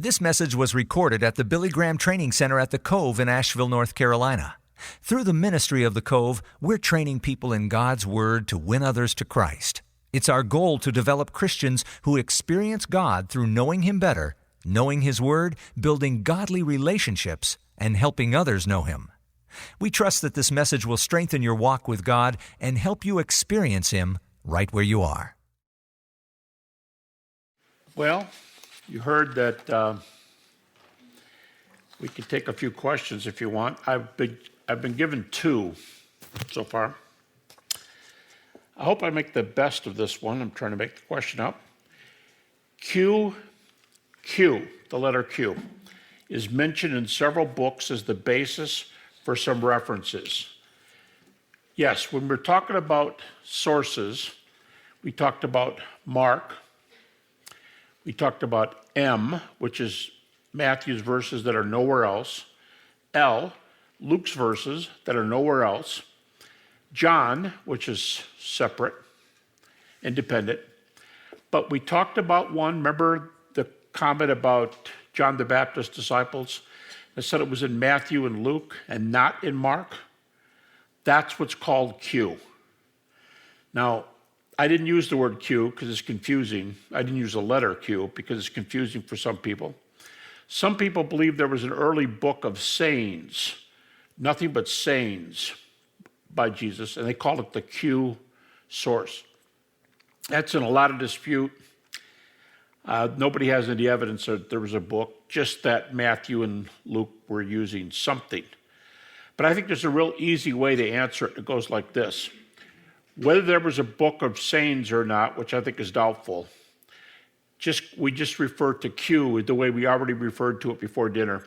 This message was recorded at the Billy Graham Training Center at the Cove in Asheville, North Carolina. Through the ministry of the Cove, we're training people in God's Word to win others to Christ. It's our goal to develop Christians who experience God through knowing Him better, knowing His Word, building godly relationships, and helping others know Him. We trust that this message will strengthen your walk with God and help you experience Him right where you are. Well, you heard that we can take a few questions if you want. I've been given two so far. I hope I make the best of this one. I'm trying to make the question up. Q, the letter Q, is mentioned in several books as the basis for some references. Yes, when we're talking about sources, we talked about Mark. We talked about M, which is Matthew's verses that are nowhere else. L, Luke's verses that are nowhere else. John, which is separate, independent. But we talked about one, remember the comment about John the Baptist's disciples? I said it was in Matthew and Luke and not in Mark. That's what's called Q. Now, I didn't use the word Q because it's confusing. I didn't use the letter Q because it's confusing for some people. Some people believe there was an early book of sayings, nothing but sayings by Jesus, and they called it the Q source. That's in a lot of dispute. Nobody has any evidence that there was a book, just that Matthew and Luke were using something. But I think there's a real easy way to answer it. It goes like this. Whether there was a book of sayings or not, which I think is doubtful, we just refer to Q the way we already referred to it before dinner.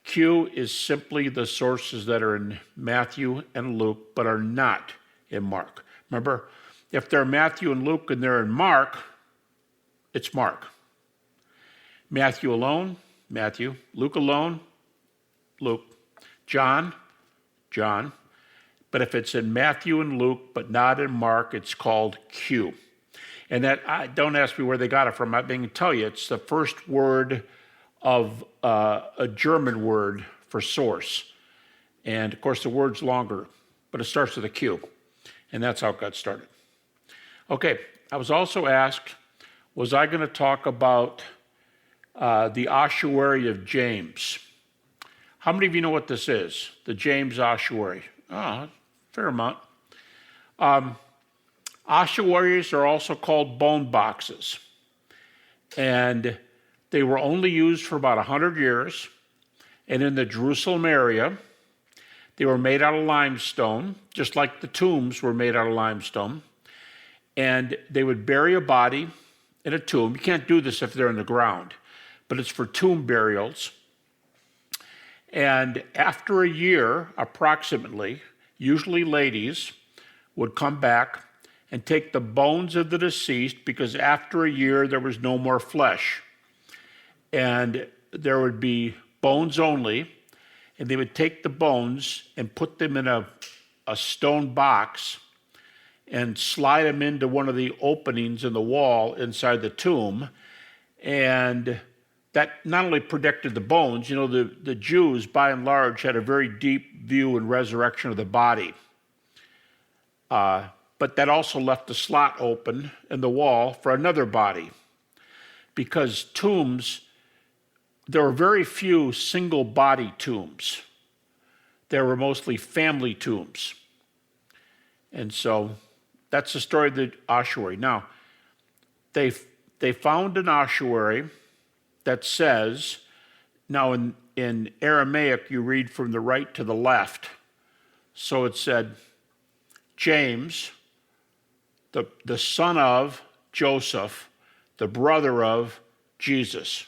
Q is simply the sources that are in Matthew and Luke, but are not in Mark. Remember, if they're Matthew and Luke and they're in Mark, it's Mark. Matthew alone, Matthew. Luke alone, Luke. John. But if it's in Matthew and Luke, but not in Mark, it's called Q. And that, don't ask me where they got it from. I can tell you, it's the first word of a German word for source. And of course, the word's longer, but it starts with a Q. And that's how it got started. Okay, I was also asked, was I going to talk about the Ossuary of James? How many of you know what this is? The James Ossuary. Oh, fair amount. Ossuaries are also called bone boxes. And they were only used for about 100 years. And in the Jerusalem area, they were made out of limestone, just like the tombs were made out of limestone. And they would bury a body in a tomb. You can't do this if they're in the ground, but it's for tomb burials. And after a year, approximately, usually ladies would come back and take the bones of the deceased, because after a year there was no more flesh. And there would be bones only, and they would take the bones and put them in a stone box and slide them into one of the openings in the wall inside the tomb. And that not only protected the bones, the Jews, by and large, had a very deep view and resurrection of the body. But that also left a slot open in the wall for another body. Because tombs, there were very few single-body tombs. There were mostly family tombs. And so that's the story of the ossuary. Now, they found an ossuary that says, now in Aramaic, you read from the right to the left. So it said, James, the son of Joseph, the brother of Jesus.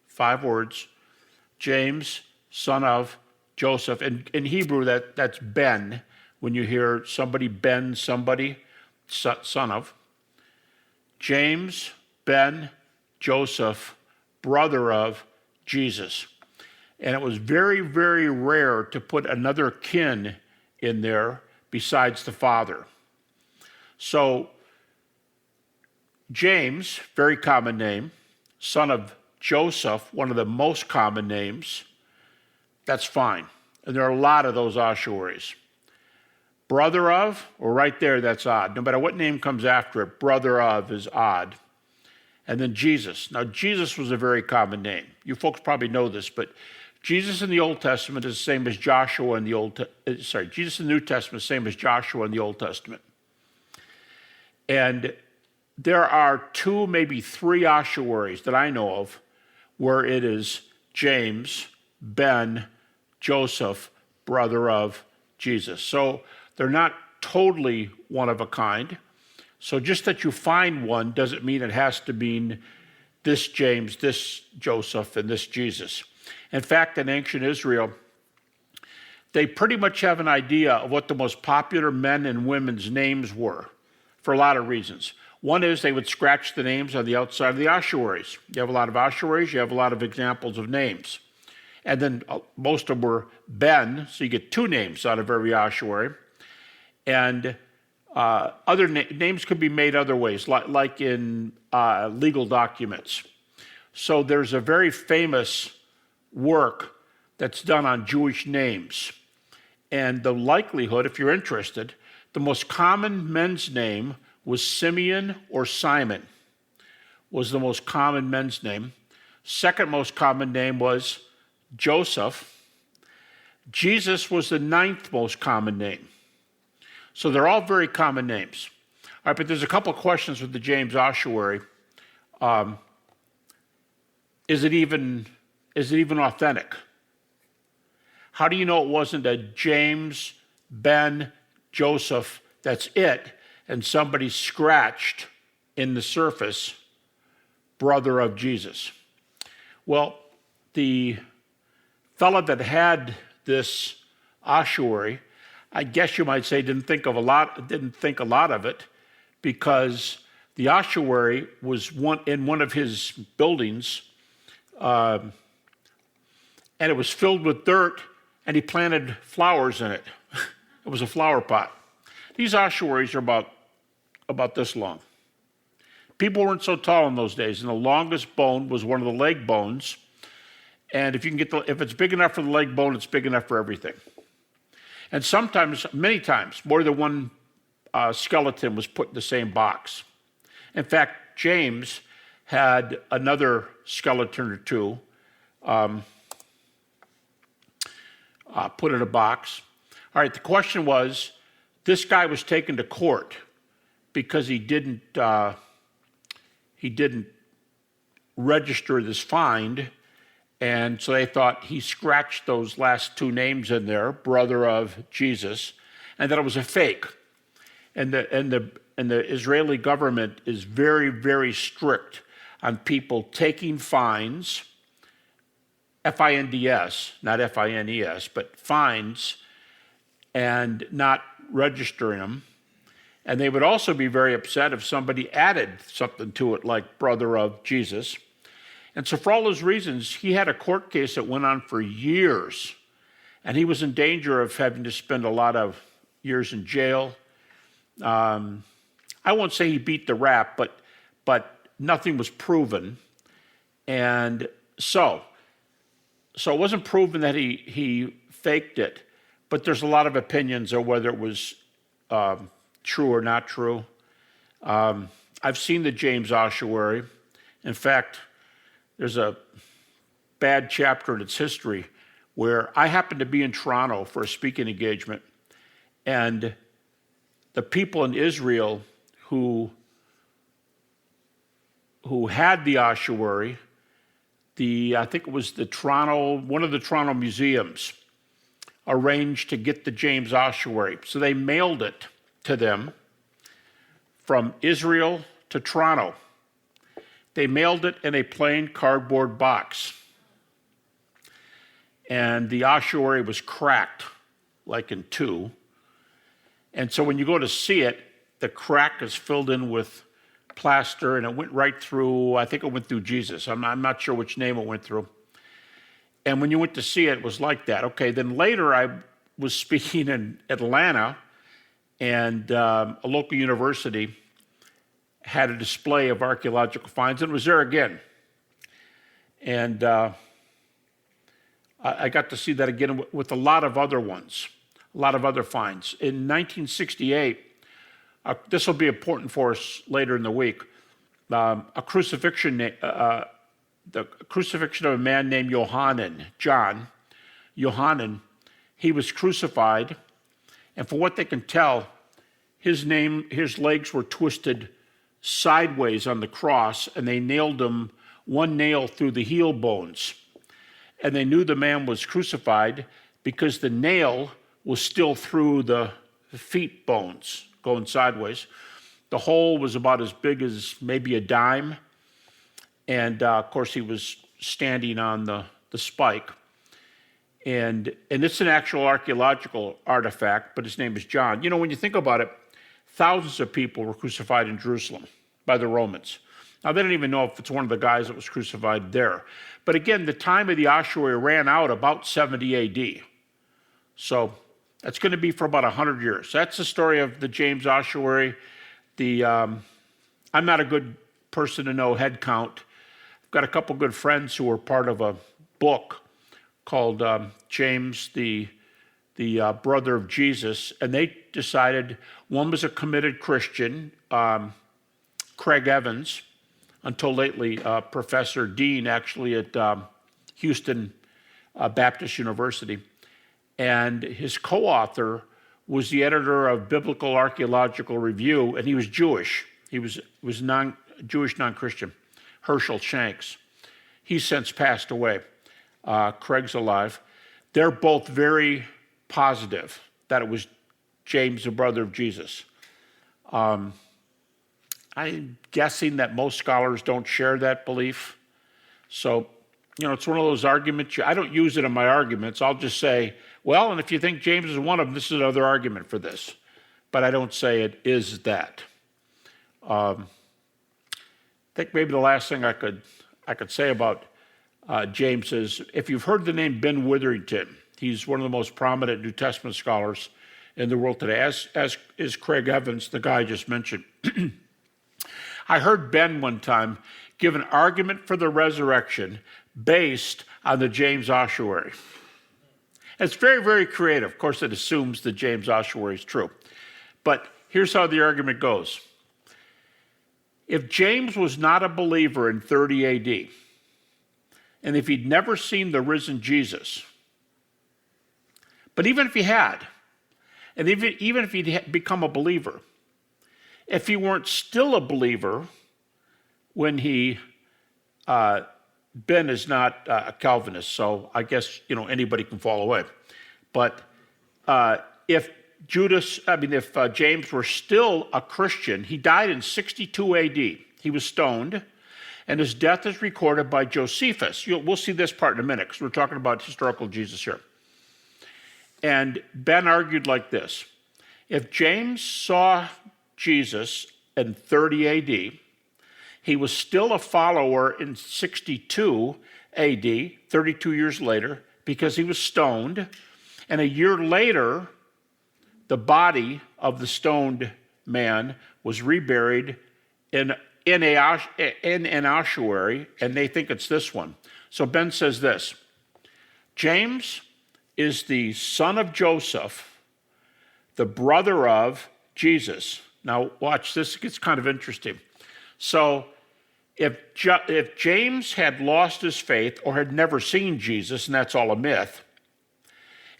5 words. James, son of Joseph. And in Hebrew, that's Ben. When you hear somebody Ben somebody, son of. James, Ben, Joseph, brother of Jesus. And it was very, very rare to put another kin in there besides the father. So James, very common name, son of Joseph, one of the most common names, that's fine. And there are a lot of those Ossuaries. Brother of, or right there, that's odd. No matter what name comes after it, brother of is odd. And then Jesus. Now, Jesus was a very common name. You folks probably know this, but Jesus in the Old Testament is the same as Joshua in the Jesus in the New Testament is the same as Joshua in the Old Testament. And there are 2, maybe 3 ossuaries that I know of where it is James, Ben, Joseph, brother of Jesus. So they're not totally one of a kind. So just that you find one doesn't mean it has to mean this James, this Joseph, and this Jesus. In fact, in ancient Israel, they pretty much have an idea of what the most popular men and women's names were for a lot of reasons. One is they would scratch the names on the outside of the ossuaries. You have a lot of ossuaries, you have a lot of examples of names. And then most of them were Ben, so you get 2 names out of every ossuary. And other names could be made other ways, like in legal documents. So there's a very famous work that's done on Jewish names. And the likelihood, if you're interested, the most common men's name was Simeon or Simon, was the most common men's name. Second most common name was Joseph. Jesus was the 9th most common name. So they're all very common names. All right, but there's a couple of questions with the James Ossuary. Is it even authentic? How do you know it wasn't a James, Ben, Joseph, that's it, and somebody scratched in the surface, brother of Jesus? Well, the fellow that had this ossuary, I guess you might say, didn't think a lot of it, because the ossuary was in one of his buildings, and it was filled with dirt, and he planted flowers in it. It was a flower pot. These ossuaries are about this long. People weren't so tall in those days, and the longest bone was one of the leg bones. And if it's big enough for the leg bone, it's big enough for everything. And sometimes, many times, more than one skeleton was put in the same box. In fact, James had another skeleton or 2 put in a box. All right, the question was, this guy was taken to court because he didn't register this find, and so they thought he scratched those last 2 names in there, brother of Jesus, and that it was a fake. And the Israeli government is very, very strict on people taking fines, F-I-N-D-S, not F-I-N-E-S, but fines, and not registering them. And they would also be very upset if somebody added something to it like brother of Jesus. And so for all those reasons, he had a court case that went on for years, and he was in danger of having to spend a lot of years in jail. I won't say he beat the rap, but nothing was proven. And so it wasn't proven that he faked it, but there's a lot of opinions on whether it was true or not true. I've seen the James Ossuary. In fact, there's a bad chapter in its history where I happened to be in Toronto for a speaking engagement, and the people in Israel who had the ossuary, I think it was one of the Toronto museums, arranged to get the James Ossuary. So they mailed it to them from Israel to Toronto. They mailed it in a plain cardboard box. And the ossuary was cracked, like in 2. And so when you go to see it, the crack is filled in with plaster, and it went right through, I think it went through Jesus. I'm not sure which name it went through. And when you went to see it, it was like that. Okay, then later I was speaking in Atlanta, and a local university had a display of archaeological finds, and it was there again. And I got to see that again with a lot of other ones, a lot of other finds. In 1968, this will be important for us later in the week, the crucifixion of a man named Johannan, he was crucified, and for what they can tell, his legs were twisted sideways on the cross, and they nailed him one nail through the heel bones. And they knew the man was crucified because the nail was still through the feet bones, going sideways. The hole was about as big as maybe a dime. And of course, he was standing on the spike. And it's an actual archaeological artifact, but his name is John. You know, when you think about it, thousands of people were crucified in Jerusalem by the Romans. Now, they don't even know if it's one of the guys that was crucified there. But again, the time of the ossuary ran out about 70 AD. So that's going to be for about 100 years. That's the story of the James Ossuary. I'm not a good person to know head count. I've got a couple good friends who were part of a book called James, the brother of Jesus, and they decided one was a committed Christian, Craig Evans, until lately Professor Dean actually at Houston Baptist University, and his co-author was the editor of Biblical Archaeological Review, and he was Jewish. He was Jewish non-Christian, Herschel Shanks. He's since passed away. Craig's alive. They're both very positive that it was James, the brother of Jesus. I'm guessing that most scholars don't share that belief. So, you know, it's one of those arguments. I don't use it in my arguments. I'll just say, well, and if you think James is one of them, this is another argument for this. But I don't say it is that. I think maybe the last thing I could say about James is, if you've heard the name Ben Witherington, he's one of the most prominent New Testament scholars in the world today, as is Craig Evans, the guy I just mentioned. I heard Ben one time give an argument for the resurrection based on the James Ossuary. It's very, very creative. Of course, it assumes that James Ossuary is true. But here's how the argument goes. If James was not a believer in 30 AD, and if he'd never seen the risen Jesus, but even if he had, and even if he'd become a believer, if he weren't still a believer when Ben is not a Calvinist, so I guess, you know, anybody can fall away. But if James were still a Christian, he died in 62 AD. He was stoned, and his death is recorded by Josephus. We'll see this part in a minute, because we're talking about historical Jesus here. And Ben argued like this. If James saw Jesus in 30 AD, he was still a follower in 62 AD, 32 years later, because he was stoned. And a year later, the body of the stoned man was reburied in an ossuary, and they think it's this one. So Ben says this: James is the son of Joseph, the brother of Jesus. Now watch, this gets kind of interesting. So if James had lost his faith or had never seen Jesus, and that's all a myth,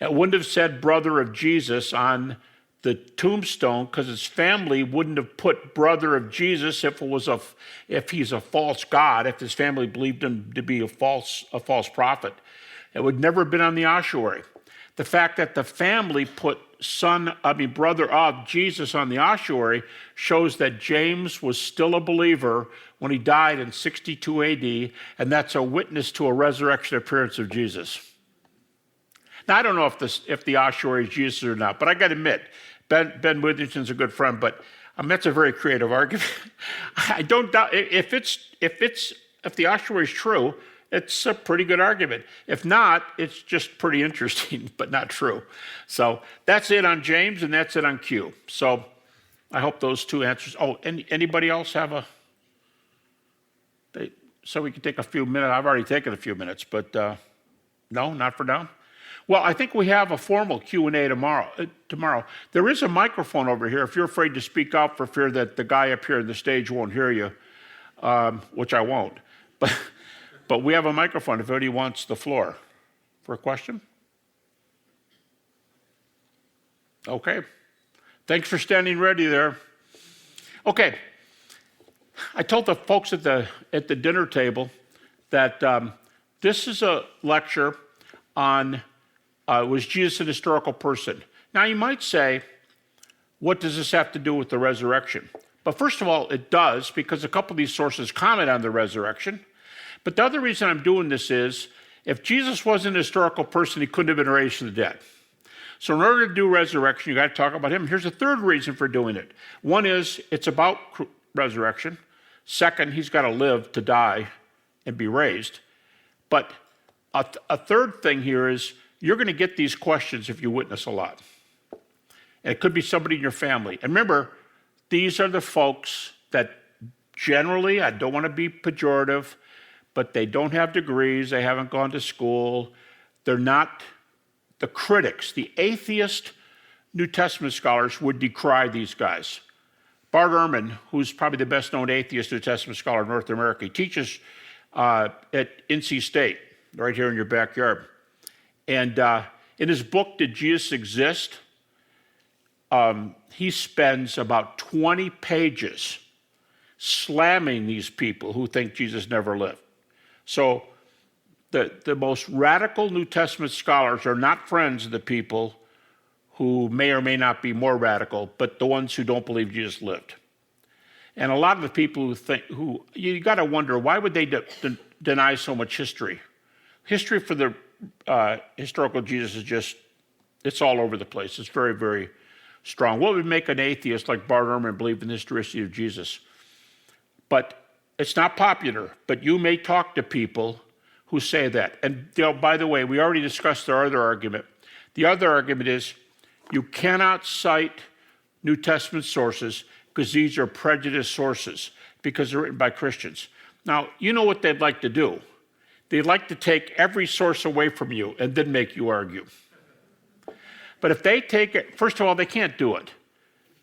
it wouldn't have said brother of Jesus on the tombstone, because his family wouldn't have put brother of Jesus if he's a false god, if his family believed him to be a false prophet. It would never have been on the ossuary. The fact that the family put brother of Jesus on the ossuary shows that James was still a believer when he died in 62 AD, and that's a witness to a resurrection appearance of Jesus. Now, I don't know if the ossuary is Jesus or not, but I got to admit, Ben Witherington's a good friend, but that's a very creative argument. I don't doubt if the ossuary is true, it's a pretty good argument. If not, it's just pretty interesting, but not true. So that's it on James, and that's it on Q. So I hope those two answers. Oh, anybody else have so we can take a few minutes. I've already taken a few minutes, but no, not for now. Well, I think we have a formal Q&A tomorrow. There is a microphone over here if you're afraid to speak up for fear that the guy up here on the stage won't hear you, which I won't. But we have a microphone if anybody wants the floor for a question. Okay. Thanks for standing ready there. Okay. I told the folks at the dinner table that this is a lecture on was Jesus an historical person? Now you might say, what does this have to do with the resurrection? But first of all, it does, because a couple of these sources comment on the resurrection. But the other reason I'm doing this is, if Jesus wasn't a historical person, he couldn't have been raised from the dead. So in order to do resurrection, you got to talk about him. Here's a third reason for doing it. One is it's about resurrection. Second, he's got to live to die and be raised. But a third thing here is you're going to get these questions if you witness a lot. And it could be somebody in your family. And remember, these are the folks that generally, I don't want to be pejorative, but they don't have degrees, they haven't gone to school, they're not the critics. The atheist New Testament scholars would decry these guys. Bart Ehrman, who's probably the best known atheist New Testament scholar in North America, he teaches at NC State, right here in your backyard. And in his book, Did Jesus Exist? He spends about 20 pages slamming these people who think Jesus never lived. So the most radical New Testament scholars are not friends of the people who may or may not be more radical, but the ones who don't believe Jesus lived. And a lot of the people who you got to wonder, why would they deny so much history? History for the historical Jesus is just, it's all over the place. It's very, very strong. What would make an atheist like Bart Ehrman believe in the historicity of Jesus? But it's not popular, but you may talk to people who say that. And by the way, we already discussed their other argument. The other argument is you cannot cite New Testament sources because these are prejudiced sources, because they're written by Christians. Now, you know what they'd like to do. They'd like to take every source away from you and then make you argue. But if they take it, first of all, they can't do it,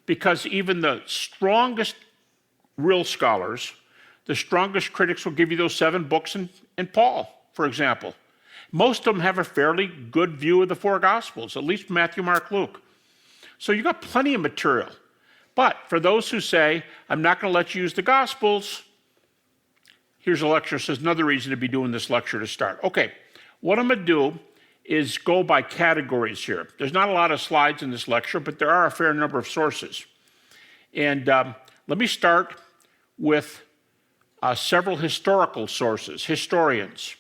because even the strongest real scholars, the strongest critics will give you those 7 books in Paul, for example. Most of them have a fairly good view of the 4 Gospels, at least Matthew, Mark, Luke. So you got plenty of material. But for those who say, I'm not going to let you use the Gospels, here's a lecture. So there's another reason to be doing this lecture to start. Okay, what I'm going to do is go by categories here. There's not a lot of slides in this lecture, but there are a fair number of sources. And let me start with several historical sources, historians.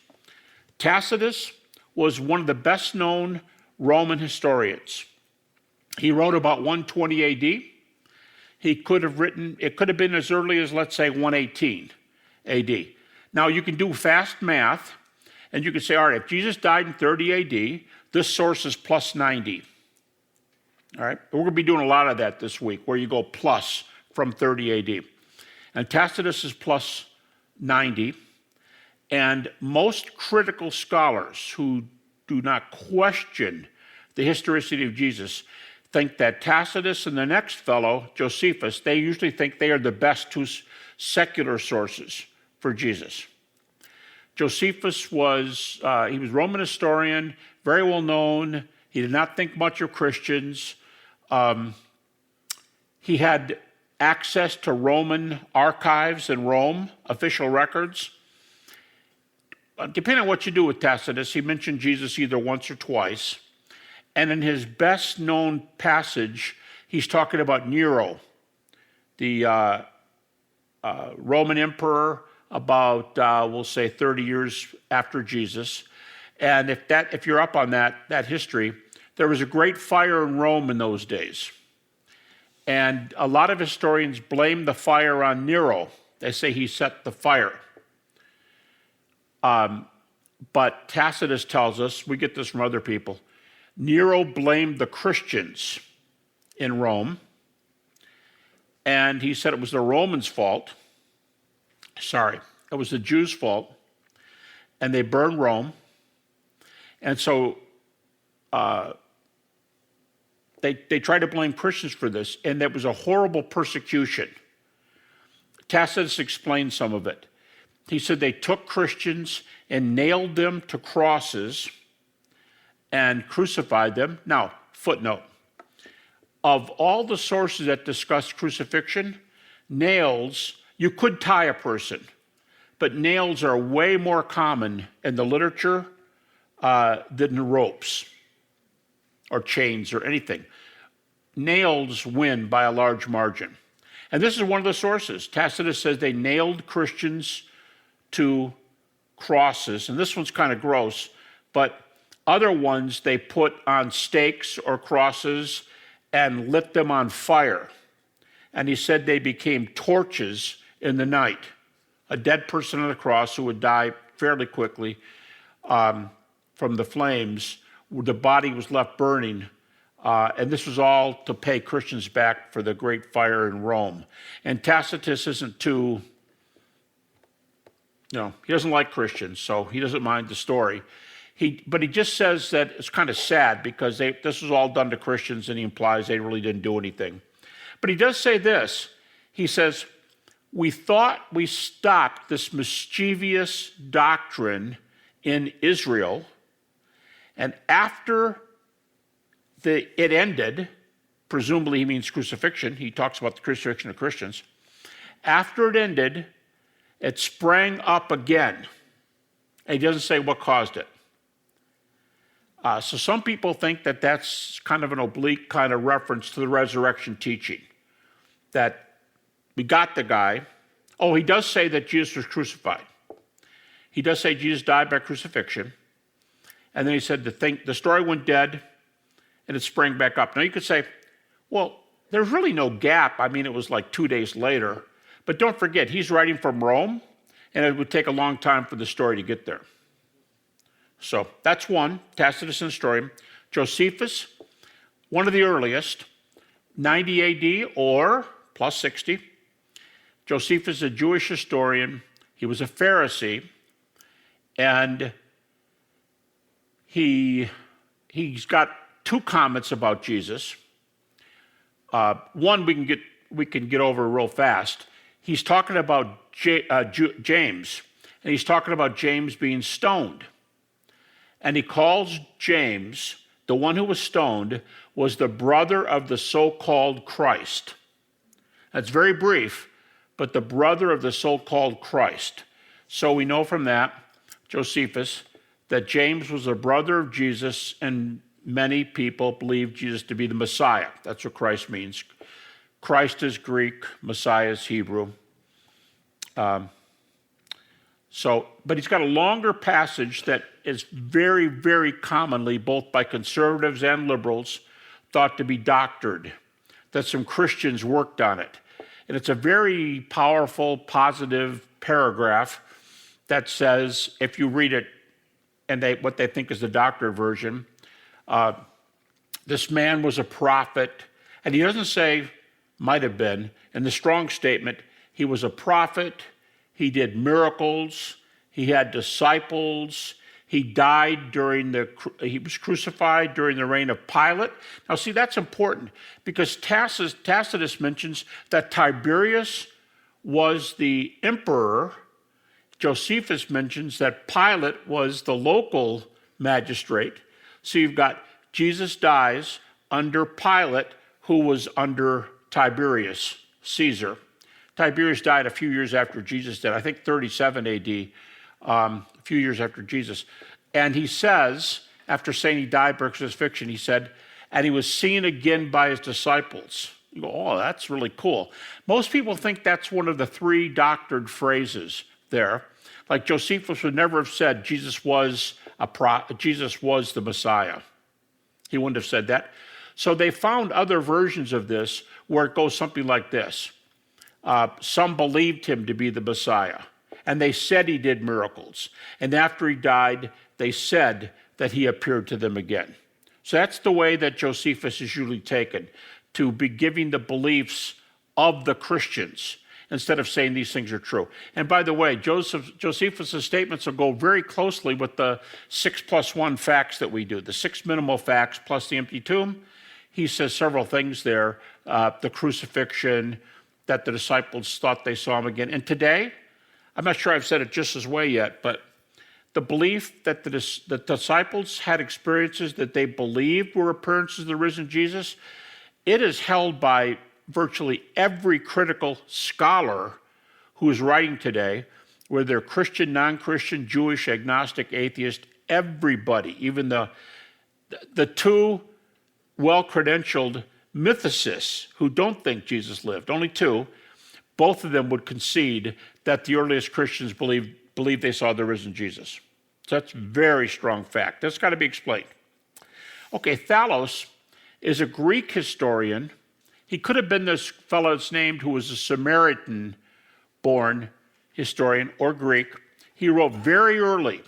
Tacitus was one of the best known Roman historians. He wrote about 120 AD. It could have been as early as, let's say, 118 AD. Now, you can do fast math, and you can say, all right, if Jesus died in 30 AD, this source is plus 90. All right? We're going to be doing a lot of that this week, where you go plus from 30 AD. And Tacitus is plus 90. And most critical scholars who do not question the historicity of Jesus think that Tacitus and the next fellow, Josephus, they usually think they are the best 2 secular sources for Jesus. Josephus was he was a Roman historian, very well known. He did not think much of Christians. He had access to Roman archives in Rome, official records. Depending on what you do with Tacitus, he mentioned Jesus either once or twice. And in his best known passage, he's talking about Nero, the Roman emperor, about, we'll say, 30 years after Jesus. And if you're up on that history, there was a great fire in Rome in those days. And a lot of historians blame the fire on Nero. They say he set the fire. But Tacitus tells us, we get this from other people, Nero blamed the Christians in Rome, and he said it was the Romans' fault. Sorry, It was the Jews' fault, and they burned Rome. And so they tried to blame Christians for this, and that was a horrible persecution. Tacitus explained some of it. He said they took Christians and nailed them to crosses and crucified them. Now, footnote, of all the sources that discuss crucifixion, nails, you could tie a person, but nails are way more common in the literature than ropes or chains or anything. Nails win by a large margin. And this is one of the sources. Tacitus says they nailed Christians to crosses, and this one's kind of gross, but other ones they put on stakes or crosses and lit them on fire. And he said they became torches in the night. A dead person on a cross who would die fairly quickly from the flames, the body was left burning. And this was all to pay Christians back for the great fire in Rome. And Tacitus isn't too, he doesn't like Christians, so he doesn't mind the story. But he just says that it's kind of sad because this was all done to Christians, and he implies they really didn't do anything. But he does say this. He says, we thought we stopped this mischievous doctrine in Israel, and after it ended, presumably he means crucifixion. He talks about the crucifixion of Christians. After it ended, it sprang up again. And he doesn't say what caused it. So some people think that that's kind of an oblique kind of reference to the resurrection teaching, that we got the guy. Oh, he does say that Jesus was crucified. He does say Jesus died by crucifixion. And then he said the story went dead and it sprang back up. Now you could say, well, there's really no gap. I mean, it was like 2 days later. But don't forget, he's writing from Rome, and it would take a long time for the story to get there. So that's one, Tacitus and Historian. Josephus, one of the earliest, 90 AD or plus 60. Josephus is a Jewish historian. He was a Pharisee, and he's got two comments about Jesus. One we can get over real fast. He's talking about James, and he's talking about James being stoned. And he calls James, the one who was stoned, was the brother of the so-called Christ. That's very brief, but the brother of the so-called Christ. So we know from that, Josephus, that James was a brother of Jesus, and many people believe Jesus to be the Messiah. That's what Christ means. Christ is Greek, Messiah is Hebrew. But he's got a longer passage that is very, very commonly, both by conservatives and liberals, thought to be doctored, that some Christians worked on it. And it's a very powerful, positive paragraph that says, if you read it, and what they think is the doctored version, this man was a prophet, and he doesn't say might have been. In the strong statement, he was a prophet, he did miracles, he had disciples, he died he was crucified during the reign of Pilate. Now see, that's important because Tacitus mentions that Tiberius was the emperor. Josephus mentions that Pilate was the local magistrate. So you've got Jesus dies under Pilate, who was under Tiberius, Caesar. Tiberius died a few years after Jesus did, I think 37 AD, a few years after Jesus. And he says, after saying he died by crucifixion, he said, and he was seen again by his disciples. You go, oh, that's really cool. Most people think that's one of the three doctored phrases there. Like Josephus would never have said Jesus was the Messiah. He wouldn't have said that. So they found other versions of this where it goes something like this. Some believed him to be the Messiah, and they said he did miracles. And after he died, they said that he appeared to them again. So that's the way that Josephus is usually taken, to be giving the beliefs of the Christians. instead of saying these things are true. And by the way, Josephus' statements will go very closely with the 6+1 facts that we do, the 6 minimal facts plus the empty tomb. He says several things there, the crucifixion, that the disciples thought they saw him again. And today, I'm not sure I've said it just this way yet, but the belief that the disciples had experiences that they believed were appearances of the risen Jesus, it is held by virtually every critical scholar who is writing today, whether they're Christian, non-Christian, Jewish, agnostic, atheist, everybody, even the two well-credentialed mythicists who don't think Jesus lived, only two, both of them would concede that the earliest Christians believed they saw the risen Jesus. So that's a very strong fact. That's got to be explained. Okay, Thalos is a Greek historian. He could have been this fellow that's named who was a Samaritan-born historian or Greek. He wrote very early,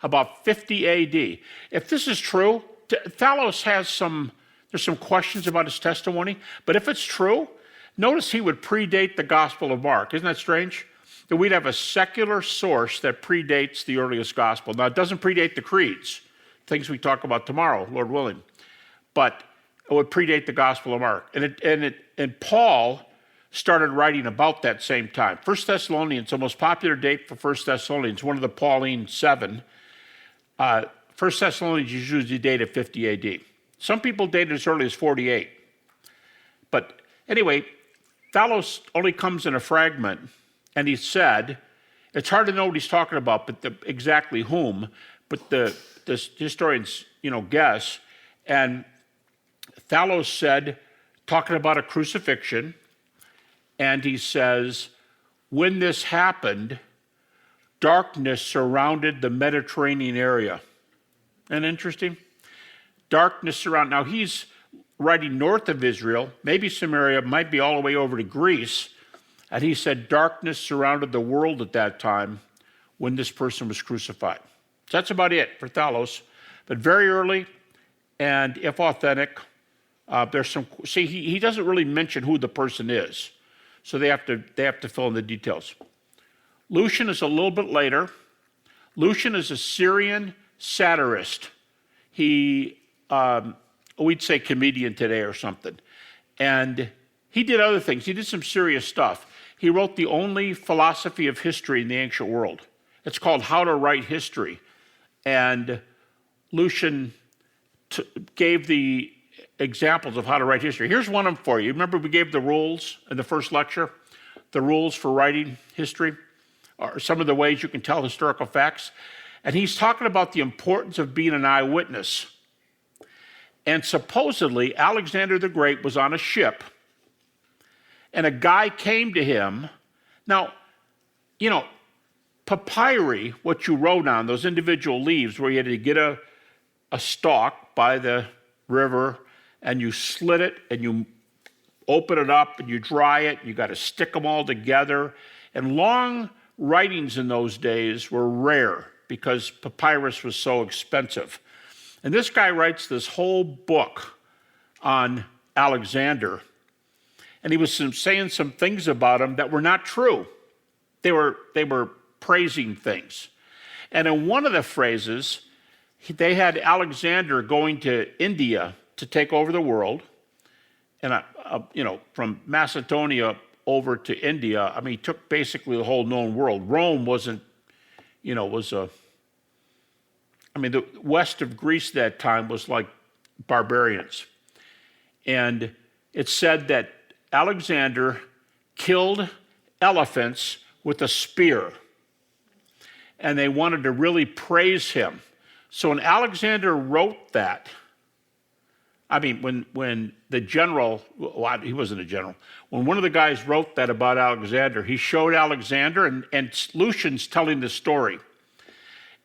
about 50 AD. If this is true, Thalos there's some questions about his testimony, but if it's true, notice he would predate the Gospel of Mark. Isn't that strange? That we'd have a secular source that predates the earliest gospel. Now, it doesn't predate the creeds, things we talk about tomorrow, Lord willing, but it would predate the Gospel of Mark. And Paul started writing about that same time. 1 Thessalonians, the most popular date for 1 Thessalonians, one of the Pauline 7. 1 Thessalonians is usually dated 50 AD. Some people date it as early as 48. But anyway, Thalos only comes in a fragment, and he said, it's hard to know what he's talking about, but exactly whom, but the historians, guess. And Thalos said, talking about a crucifixion, and he says, when this happened, darkness surrounded the Mediterranean area. Isn't that interesting? Darkness surrounded. Now he's writing north of Israel, maybe Samaria, might be all the way over to Greece. And he said darkness surrounded the world at that time when this person was crucified. So that's about it for Thalos. But very early, and if authentic, there's some. See, he doesn't really mention who the person is, so they have to fill in the details. Lucian is a little bit later. Lucian is a Syrian satirist. We'd say comedian today or something. And he did other things. He did some serious stuff. He wrote the only philosophy of history in the ancient world. It's called How to Write History. And Lucian gave the examples of how to write history. Here's one of them for you. Remember we gave the rules in the first lecture? The rules for writing history, or some of the ways you can tell historical facts. And he's talking about the importance of being an eyewitness. And supposedly, Alexander the Great was on a ship, and a guy came to him. Now, papyri, what you wrote on, those individual leaves where you had to get a stalk by the river, and you slit it, and you open it up, and you dry it, you got to stick them all together. And long writings in those days were rare because papyrus was so expensive. And this guy writes this whole book on Alexander, and he was saying some things about him that were not true. They were praising things. And in one of the phrases, they had Alexander going to India to take over the world, and from Macedonia over to India. I mean, he took basically the whole known world. Rome wasn't, the west of Greece that time was like barbarians. And it said that Alexander killed elephants with a spear. And they wanted to really praise him. So when Alexander wrote that, when the general, he wasn't a general, when one of the guys wrote that about Alexander, he showed Alexander, and Lucian's telling the story.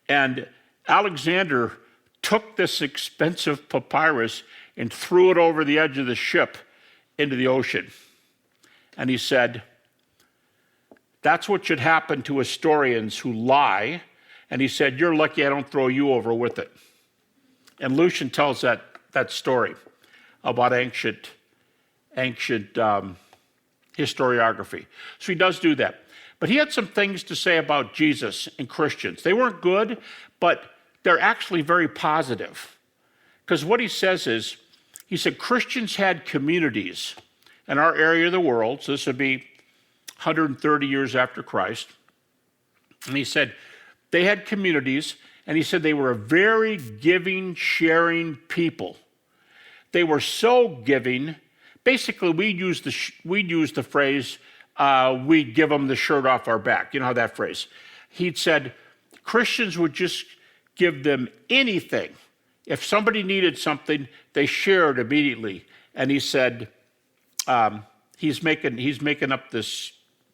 And Alexander took this expensive papyrus and threw it over the edge of the ship into the ocean. And he said, that's what should happen to historians who lie. And he said, you're lucky I don't throw you over with it. And Lucian tells that story about ancient historiography. So he does do that. But he had some things to say about Jesus and Christians. They weren't good, but they're actually very positive. Because what he says is, he said Christians had communities in our area of the world, so this would be 130 years after Christ. And he said they had communities, and he said they were a very giving, sharing people. They were so giving. Basically, we use the phrase, we give them the shirt off our back. You know how that phrase? He'd said Christians would just give them anything. If somebody needed something, they shared immediately. And he said, he's making up this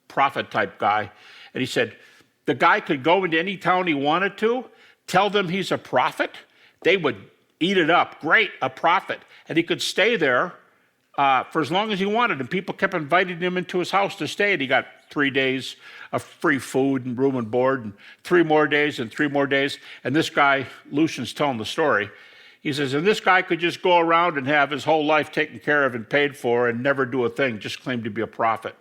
prophet type guy. And he said, the guy could go into any town he wanted to, tell them he's a prophet. They would eat it up. Great, a prophet. And he could stay there for as long as he wanted. And people kept inviting him into his house to stay. And he got 3 days of free food and room and board, and 3 more days and 3 more days. And this guy, Lucian's telling the story, he says, and this guy could just go around and have his whole life taken care of and paid for and never do a thing, just claim to be a prophet.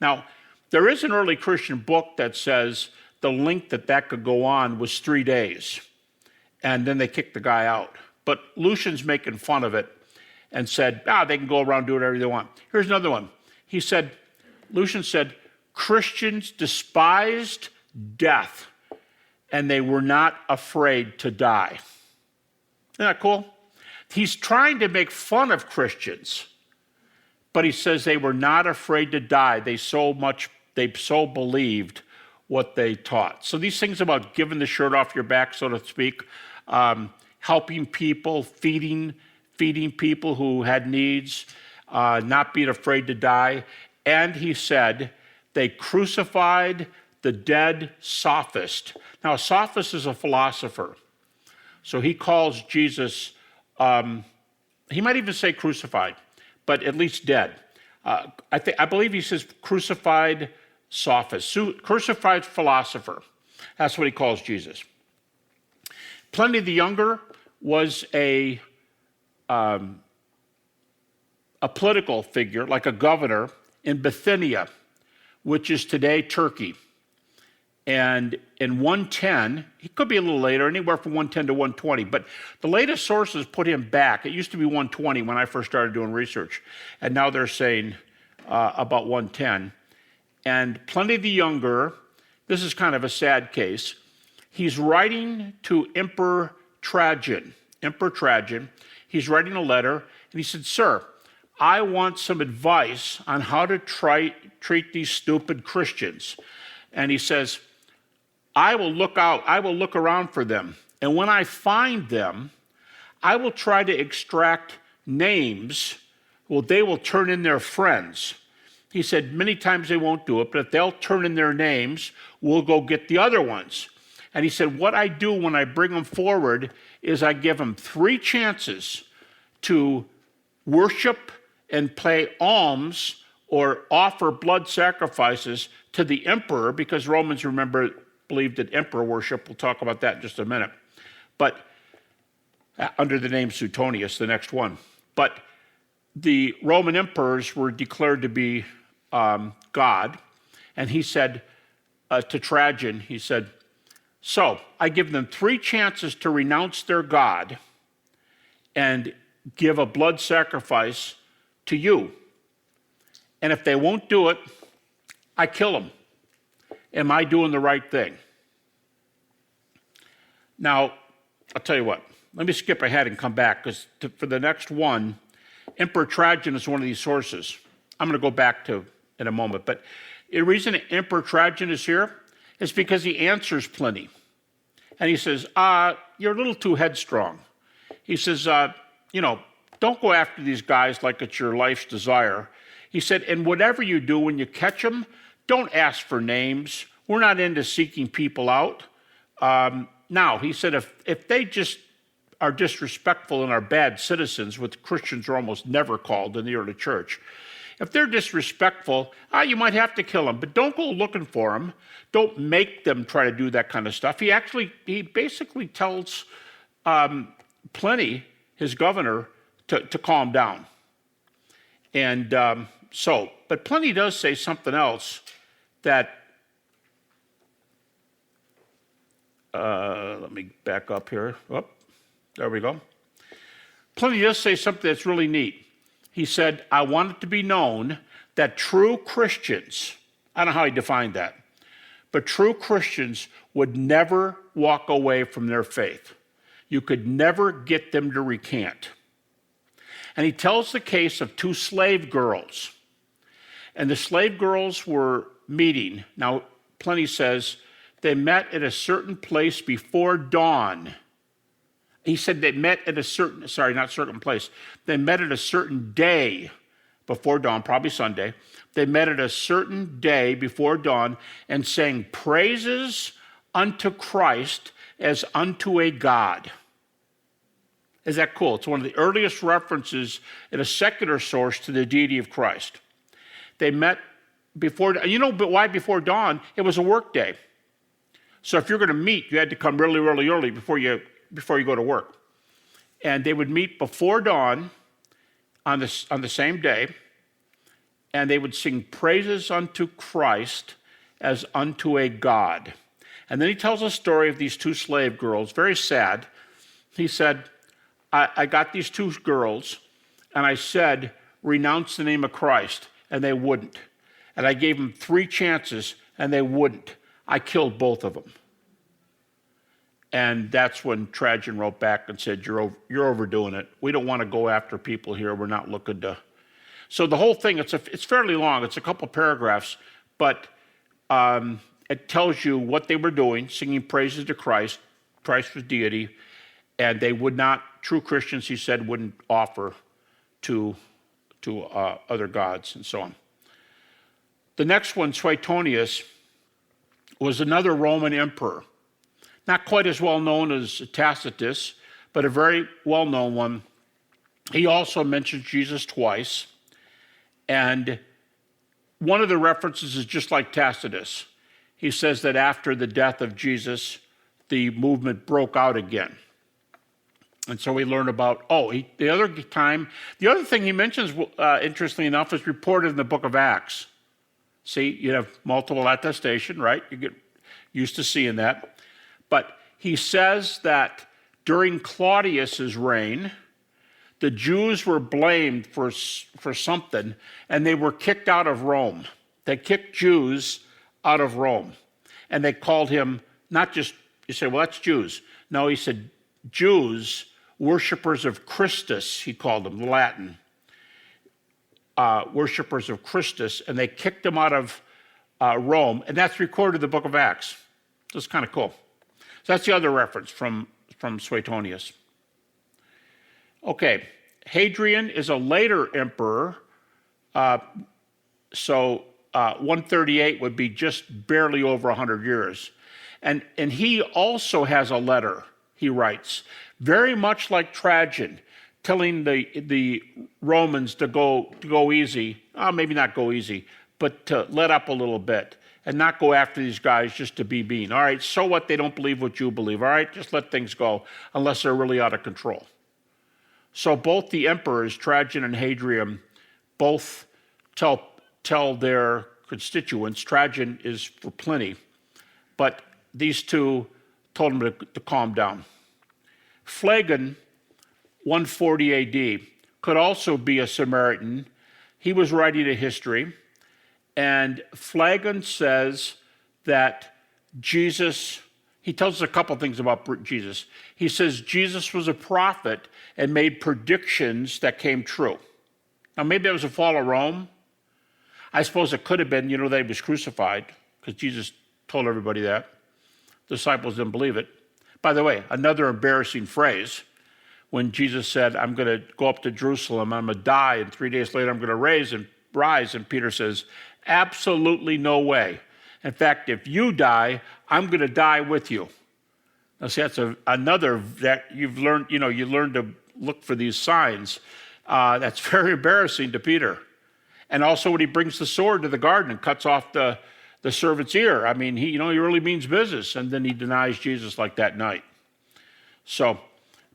Now, there is an early Christian book that says the length that could go on was 3 days. And then they kicked the guy out. But Lucian's making fun of it and said, they can go around and do whatever they want. Here's another one. He said, Lucian said, Christians despised death, and they were not afraid to die. Isn't that cool? He's trying to make fun of Christians, but he says they were not afraid to die. They so believed what they taught. So these things about giving the shirt off your back, so to speak, helping people, feeding people who had needs, not being afraid to die. And he said, they crucified the dead sophist. Now, a sophist is a philosopher. So he calls Jesus, he might even say crucified, but at least dead. I believe he says crucified sophist, crucified philosopher. That's what he calls Jesus. Pliny the Younger was a political figure, like a governor in Bithynia, which is today Turkey. And in 110, he could be a little later, anywhere from 110 to 120, but the latest sources put him back. It used to be 120 when I first started doing research, and now they're saying about 110. And Pliny the Younger, this is kind of a sad case, he's writing to Emperor Trajan. He's writing a letter, and he said, Sir, I want some advice on how to treat these stupid Christians. And he says, I will look around for them. And when I find them, I will try to extract names. Well, they will turn in their friends. He said, many times they won't do it, but if they'll turn in their names, we'll go get the other ones. And he said, what I do when I bring them forward is I give them 3 chances to worship and pay alms or offer blood sacrifices to the emperor, because Romans, remember, believed in emperor worship. We'll talk about that in just a minute. But under the name Suetonius, the next one. But the Roman emperors were declared to be God. And he said to Trajan, he said, so I give them 3 chances to renounce their God and give a blood sacrifice to you. And if they won't do it, I kill them. Am I doing the right thing? Now, I'll tell you what. Let me skip ahead and come back, because for the next one, Emperor Trajan is one of these sources. I'm going to go back to in a moment. But the reason Emperor Trajan is here is because he answers Pliny. And he says, you're a little too headstrong. He says, don't go after these guys like it's your life's desire. He said, and whatever you do when you catch them, don't ask for names. We're not into seeking people out. Now, he said, if they just are disrespectful and are bad citizens, which Christians are almost never called in the early church, if they're disrespectful, you might have to kill them, but don't go looking for them. Don't make them try to do that kind of stuff. He basically tells Pliny, his governor, to calm down. And so but Pliny does say something else that, let me back up here. Oh, there we go. Pliny does say something that's really neat. He said, I want it to be known that true Christians, I don't know how he defined that, but true Christians would never walk away from their faith. You could never get them to recant. And he tells the case of two slave girls. And the slave girls were meeting. Now, Pliny says they met at a certain place before dawn. He said they met at a certain, not certain place. They met at a certain day before dawn, probably Sunday. They met at a certain day before dawn and sang praises unto Christ as unto a god. Is that cool? It's one of the earliest references in a secular source to the deity of Christ. They met before, but why before dawn? It was a work day. So if you're going to meet, you had to come really, really early before you go to work. And they would meet before dawn on the same day, and they would sing praises unto Christ as unto a god. And then he tells a story of these two slave girls, very sad. He said, I got these two girls, and I said, renounce the name of Christ, and they wouldn't. And I gave them 3 chances, and they wouldn't. I killed both of them. And that's when Trajan wrote back and said, you're overdoing it. We don't want to go after people here. We're not looking to. So the whole thing, it's fairly long. It's a couple paragraphs, but it tells you what they were doing, singing praises to Christ. Christ was deity. And they would not, true Christians, he said, wouldn't offer to other gods and so on. The next one, Suetonius, was another Roman emperor. Not quite as well known as Tacitus, but a very well-known one. He also mentions Jesus twice. And one of the references is just like Tacitus. He says that after the death of Jesus, the movement broke out again. And so we learn about, the other thing he mentions, interestingly enough, is reported in the book of Acts. See, you have multiple attestation, right? You get used to seeing that. But he says that during Claudius's reign, the Jews were blamed for something, and they were kicked out of Rome. They kicked Jews out of Rome. And they called him, not just, you say, well, that's Jews. No, he said, Jews, worshipers of Christus, he called them, Latin. Worshipers of Christus, and they kicked them out of Rome, and that's recorded in the book of Acts. So it's kind of cool. So that's the other reference from Suetonius. Okay, Hadrian is a later emperor, so 138 would be just barely over 100 years. And he also has a letter, he writes, very much like Trajan, telling the Romans to go easy, maybe not go easy, but to let up a little bit and not go after these guys just to be mean. All right, so what? They don't believe what you believe. All right, just let things go unless they're really out of control. So both the emperors, Trajan and Hadrian, both tell their constituents, Trajan is for Pliny, but these two told him to calm down. Phlegon, 140 AD, could also be a Samaritan. He was writing a history, and Phlegon says that Jesus, he tells us a couple things about Jesus. He says Jesus was a prophet and made predictions that came true. Now, maybe it was a fall of Rome. I suppose it could have been, that he was crucified, because Jesus told everybody that. The disciples didn't believe it. By the way, another embarrassing phrase, when Jesus said, I'm going to go up to Jerusalem, I'm going to die, and 3 days later I'm going to rise, and Peter says, absolutely no way. In fact, if you die, I'm going to die with you. Now, see, that's another that you've learned, you learn to look for these signs. That's very embarrassing to Peter. And also when he brings the sword to the garden and cuts off the servant's ear. I mean, he really means business, and then he denies Jesus like that night.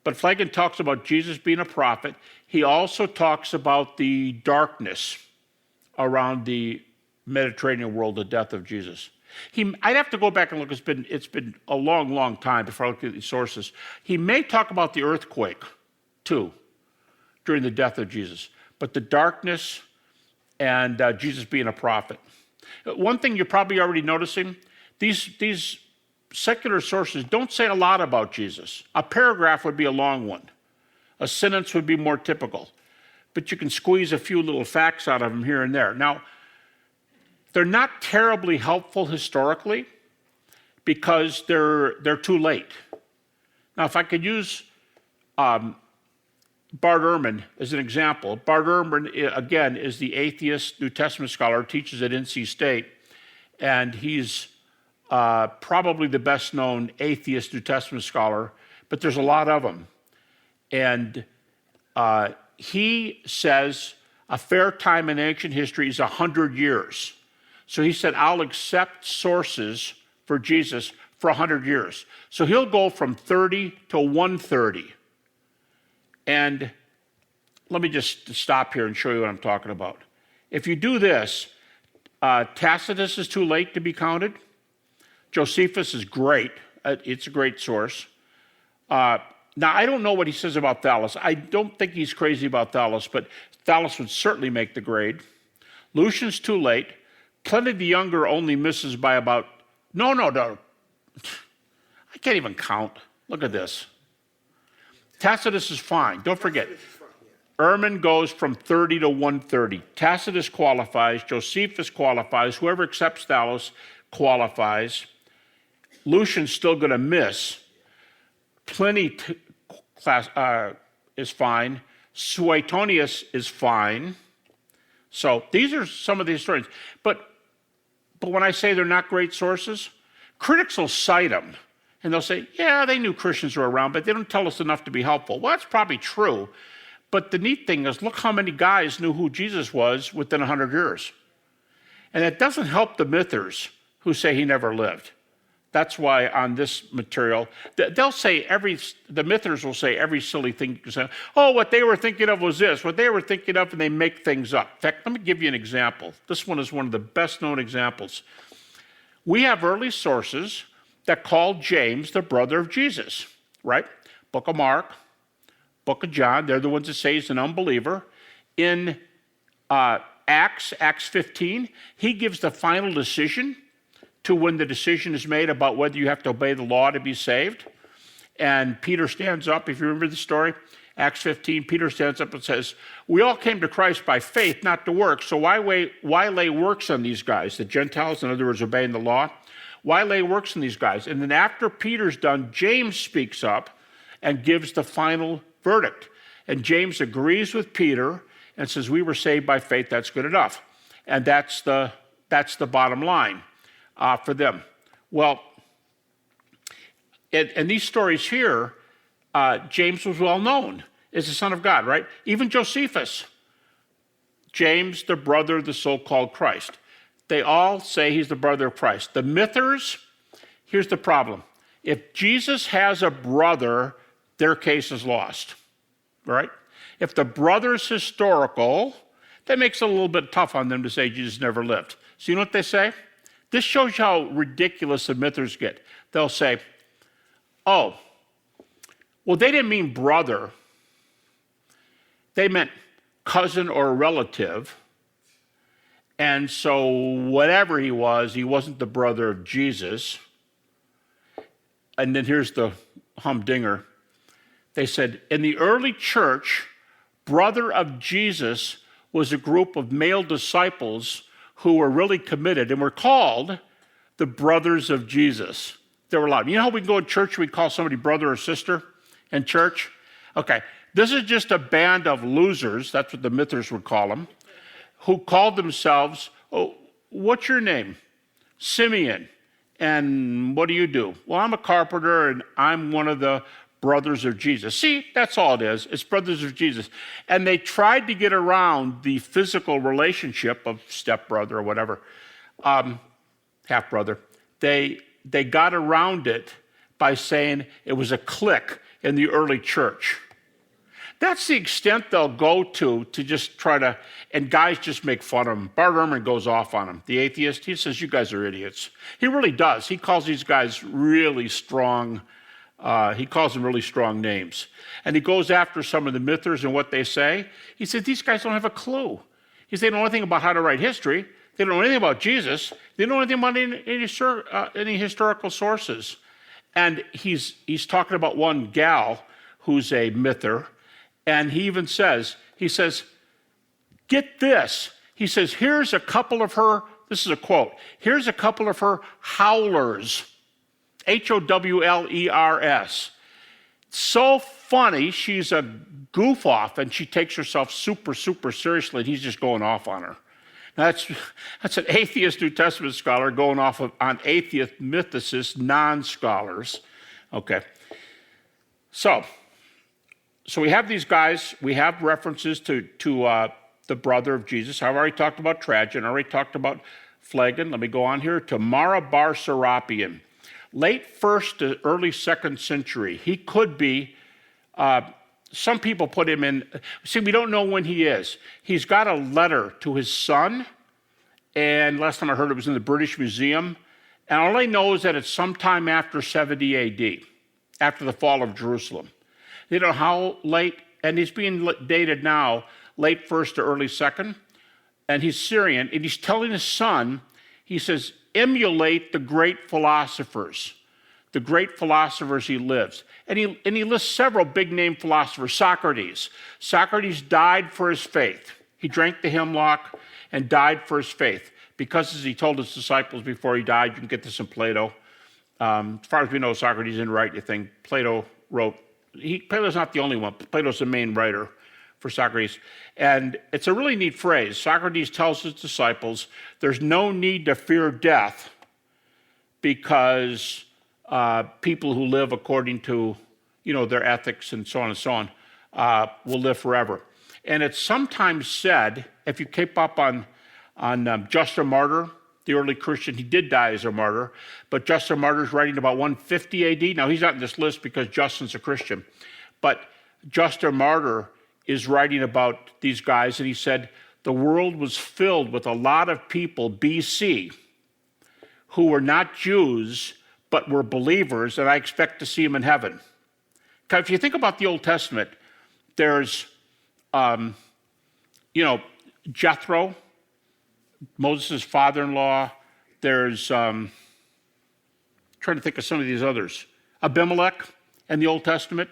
But Phlegon talks about Jesus being a prophet. He also talks about the darkness around the Mediterranean world, the death of Jesus. I'd have to go back and look. It's been a long, long time before I look at these sources. He may talk about the earthquake, too, during the death of Jesus. But the darkness and Jesus being a prophet. One thing you're probably already noticing, these secular sources don't say a lot about Jesus. A paragraph would be a long one. A sentence would be more typical. But you can squeeze a few little facts out of them here and there. Now, they're not terribly helpful historically because they're too late. Now, if I could use Bart Ehrman as an example. Bart Ehrman, again, is the atheist New Testament scholar, teaches at NC State, and he's probably the best known atheist New Testament scholar, but there's a lot of them. And he says a fair time in ancient history is 100 years. So he said, I'll accept sources for Jesus for 100 years. So he'll go from 30 to 130. And let me just stop here and show you what I'm talking about. If you do this, Tacitus is too late to be counted. Josephus is great. It's a great source. Now, I don't know what he says about Thallus. I don't think he's crazy about Thallus, but Thallus would certainly make the grade. Lucian's too late. Pliny the Younger only misses by about... No. I can't even count. Look at this. Tacitus is fine. Don't forget. Ehrman goes from 30 to 130. Tacitus qualifies. Josephus qualifies. Whoever accepts Thallus qualifies. Lucian's still going to miss. Pliny is fine. Suetonius is fine. So these are some of the historians. But when I say they're not great sources, critics will cite them. And they'll say, yeah, they knew Christians were around, but they don't tell us enough to be helpful. Well, that's probably true. But the neat thing is, look how many guys knew who Jesus was within 100 years. And it doesn't help the mythers who say he never lived. That's why on this material, they'll say the mythers will say every silly thing you can say. Oh, what they were thinking of was this, what they were thinking of, and they make things up. In fact, let me give you an example. This one is one of the best known examples. We have early sources that call James the brother of Jesus, right? Book of Mark, Book of John, they're the ones that say he's an unbeliever. In Acts 15, he gives the final decision to when the decision is made about whether you have to obey the law to be saved. And Peter stands up, if you remember the story, Acts 15, Peter stands up and says, we all came to Christ by faith, not to works, so why lay works on these guys, the Gentiles, in other words, obeying the law? Why lay works on these guys? And then after Peter's done, James speaks up and gives the final verdict. And James agrees with Peter and says, we were saved by faith, that's good enough. And that's the bottom line for them. Well, and these stories here, James was well known as the Son of God, right? Even Josephus, James, the brother of the so-called Christ. They all say he's the brother of Christ. The mythers, here's the problem. If Jesus has a brother, their case is lost, right? If the brother's historical, that makes it a little bit tough on them to say Jesus never lived. So you know what they say? This shows you how ridiculous the mythers get. They'll say, oh, well, they didn't mean brother. They meant cousin or relative. And so whatever he wasn't the brother of Jesus. And then here's the humdinger. They said, in the early church, brother of Jesus was a group of male disciples who were really committed and were called the brothers of Jesus. There were a lot. You know how we can go to church, we call somebody brother or sister in church? Okay, this is just a band of losers, that's what the mythers would call them, who called themselves, oh, what's your name? Simeon. And what do you do? Well, I'm a carpenter and I'm one of the brothers of Jesus. See, that's all it is. It's brothers of Jesus. And they tried to get around the physical relationship of stepbrother or whatever, half-brother. They got around it by saying it was a clique in the early church. That's the extent they'll go to just try to, and guys just make fun of him. Bar-Serapion goes off on him. The atheist, he says, you guys are idiots. He really does. He calls these guys really strong, he calls them really strong names. And he goes after some of the mythers and what they say. He said, these guys don't have a clue. He said, they don't know anything about how to write history. They don't know anything about Jesus. They don't know anything about any historical sources. And he's talking about one gal who's a myther. And he even says, get this. He says, here's a couple of her, this is a quote, here's a couple of her howlers, Howlers. So funny, she's a goof off, and she takes herself super, super seriously, and he's just going off on her. Now that's an atheist New Testament scholar going off on atheist mythicists, non-scholars. Okay. So we have these guys, we have references to the brother of Jesus. I've already talked about Trajan, I already talked about Phlegon. Let me go on here to Bar-Serapion. Late 1st to early 2nd century. He could be, some people put him in, see, we don't know when he is. He's got a letter to his son, and last time I heard it was in the British Museum, and all I know is that it's sometime after 70 AD, after the fall of Jerusalem. They don't know how late, and he's being dated now, late 1st to early 2nd, and he's Syrian, and he's telling his son, he says, emulate the great philosophers he lives. And he lists several big-name philosophers. Socrates. Socrates died for his faith. He drank the hemlock and died for his faith. Because, as he told his disciples before he died, you can get this in Plato. As far as we know, Socrates didn't write anything. Plato wrote. Plato's not the only one. Plato's the main writer for Socrates. And it's a really neat phrase. Socrates tells his disciples, there's no need to fear death because people who live according to, their ethics and so on will live forever. And it's sometimes said, if you keep up on Justin Martyr, the early Christian, he did die as a martyr, but Justin Martyr's writing about 150 AD. Now, he's not in this list because Justin's a Christian, but Justin Martyr is writing about these guys, and he said, the world was filled with a lot of people, BC, who were not Jews, but were believers, and I expect to see them in heaven. Because if you think about the Old Testament, there's, Jethro, Moses' father-in-law. There's, trying to think of some of these others. Abimelech in the Old Testament.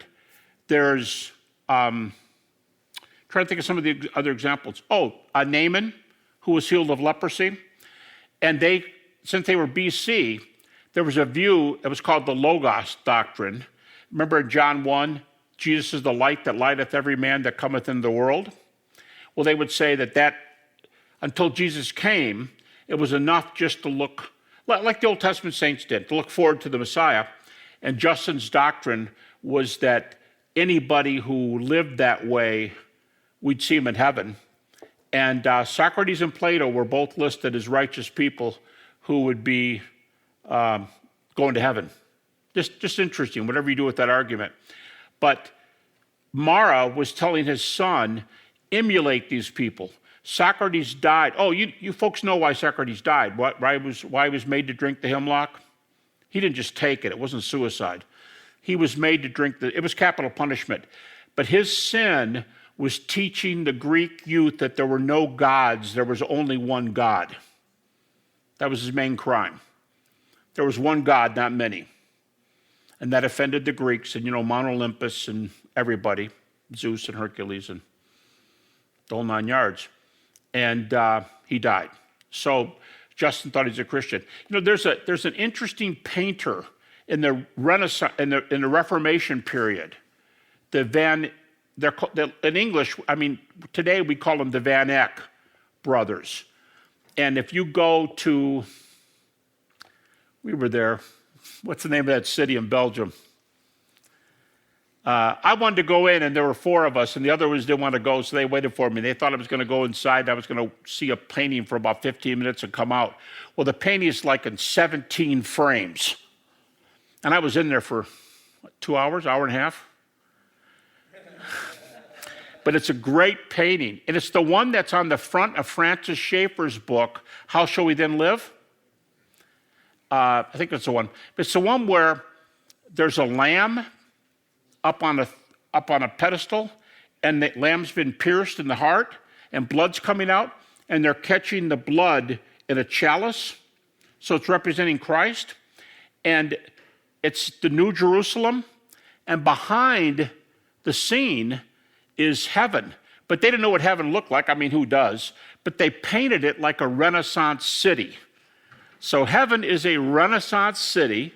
There's, trying to think of some of the other examples. Naaman, who was healed of leprosy. And since they were BC, there was a view, it was called the Logos doctrine. Remember in John 1, Jesus is the light that lighteth every man that cometh in the world. Well, they would say that until Jesus came, it was enough just to look, like the Old Testament saints did, to look forward to the Messiah. And Justin's doctrine was that anybody who lived that way, we'd see him in heaven. And Socrates and Plato were both listed as righteous people who would be going to heaven. Just interesting, whatever you do with that argument. But Mara was telling his son, emulate these people. Socrates died. You folks know why Socrates died, why he was made to drink the hemlock? He didn't just take it. It wasn't suicide. He was made to drink it was capital punishment. But his sin was teaching the Greek youth that there were no gods, there was only one God. That was his main crime. There was one God, not many. And that offended the Greeks and, Mount Olympus and everybody, Zeus and Hercules and the whole 9 yards. And he died. So Justin thought he's a Christian. There's an interesting painter in the Renaissance, in the Reformation period. In English, today we call them the Van Eyck brothers. And if you go to, we were there, what's the name of that city in Belgium? I wanted to go in, and there were 4 of us, and the other ones didn't want to go, so they waited for me. They thought I was going to go inside. I was going to see a painting for about 15 minutes and come out. Well, the painting is like in 17 frames. And I was in there for 2 hours, hour and a half. but it's a great painting. And it's the one that's on the front of Francis Schaeffer's book, How Shall We Then Live? I think that's the one. It's the one where there's a lamb up on a pedestal, and the lamb's been pierced in the heart, and blood's coming out, and they're catching the blood in a chalice. So it's representing Christ. And it's the New Jerusalem, and behind the scene is heaven. But they didn't know what heaven looked like. I mean, who does? But they painted it like a Renaissance city. So heaven is a Renaissance city.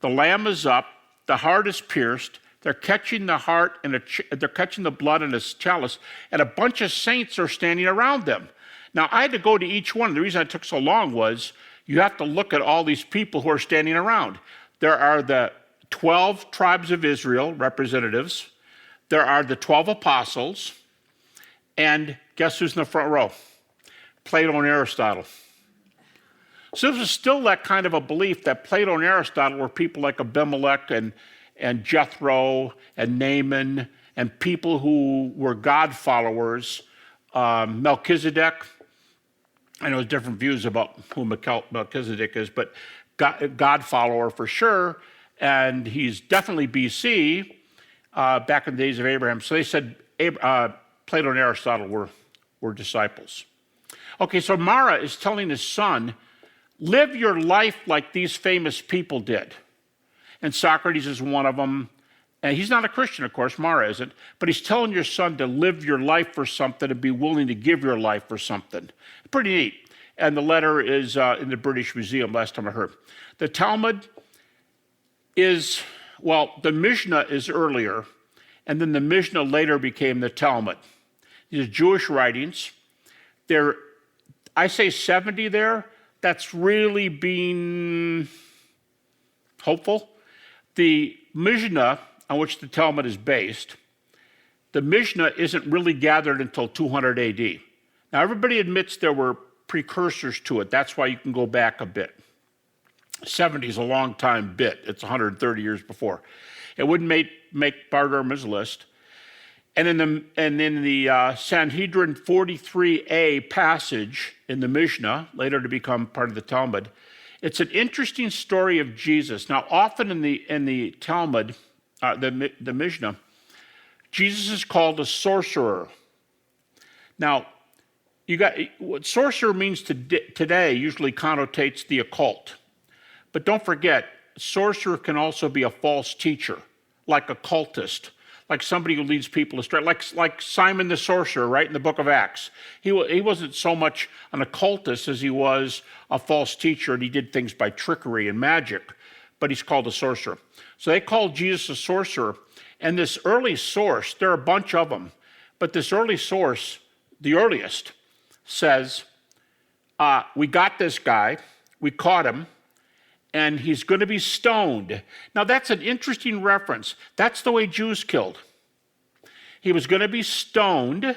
The lamb is up. The heart is pierced. They're catching the heart and they're catching the blood in a chalice, and a bunch of saints are standing around them. Now, I had to go to each one. The reason I took so long was you have to look at all these people who are standing around. There are the 12 tribes of Israel, representatives. There are the 12 apostles. And guess who's in the front row? Plato and Aristotle. So this is still that kind of a belief that Plato and Aristotle were people like Abimelech and Jethro and Naaman and people who were God followers. Melchizedek. I know there's different views about who Melchizedek is, but God follower for sure, and he's definitely BC, back in the days of Abraham. So they said Plato and Aristotle were disciples. Okay, so Mara is telling his son, live your life like these famous people did. And Socrates is one of them. And he's not a Christian, of course, Mara isn't, but he's telling your son to live your life for something and be willing to give your life for something. Pretty neat. And the letter is in the British Museum, last time I heard. The Talmud is, well, the Mishnah is earlier, and then the Mishnah later became the Talmud. These are Jewish writings. I say 70 there. That's really being hopeful. The Mishnah, on which the Talmud is based, the Mishnah isn't really gathered until 200 AD. Now, everybody admits there were precursors to it. That's why you can go back a bit. 70 is a long time bit. It's 130 years before. It wouldn't make Bar-Serapion list. And in the Sanhedrin 43a passage in the Mishnah, later to become part of the Talmud, it's an interesting story of Jesus. Now, often in the Talmud, the Mishnah, Jesus is called a sorcerer. Now, what sorcerer means today usually connotates the occult. But don't forget, sorcerer can also be a false teacher, like a cultist, like somebody who leads people astray, like Simon the sorcerer, right, in the book of Acts. He wasn't so much an occultist as he was a false teacher, and he did things by trickery and magic, but he's called a sorcerer. So they called Jesus a sorcerer, and this early source, there are a bunch of them, but this early source, the earliest, says, we got this guy, we caught him, and he's going to be stoned. Now, that's an interesting reference. That's the way Jews killed. He was going to be stoned,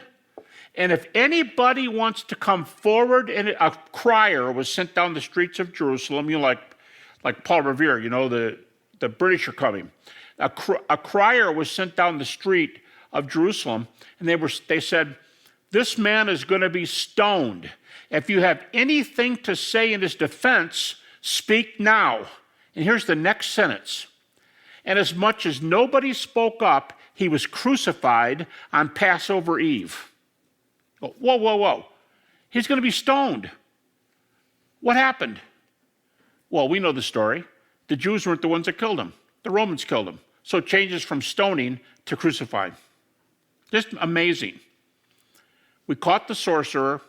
and if anybody wants to come forward, and a crier was sent down the streets of Jerusalem, like Paul Revere, the British are coming. A crier was sent down the street of Jerusalem, and they said, this man is going to be stoned. If you have anything to say in his defense, speak now. And here's the next sentence. And as much as nobody spoke up, he was crucified on Passover Eve. Whoa. He's going to be stoned. What happened? Well, we know the story. The Jews weren't the ones that killed him. The Romans killed him. So it changes from stoning to crucifying. Just amazing. We caught the sorcerer.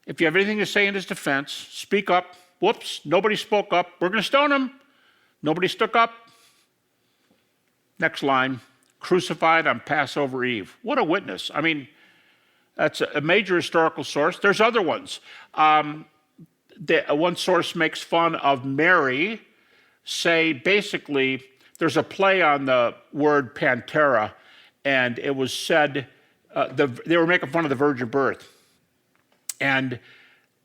If you have anything to say in his defense, speak up. Whoops, nobody spoke up. We're going to stone him. Nobody stuck up. Next line, crucified on Passover Eve. What a witness. I mean, that's a major historical source. There's other ones. One source makes fun of Mary, basically, there's a play on the word Pantera, and it was said, they were making fun of the virgin birth. And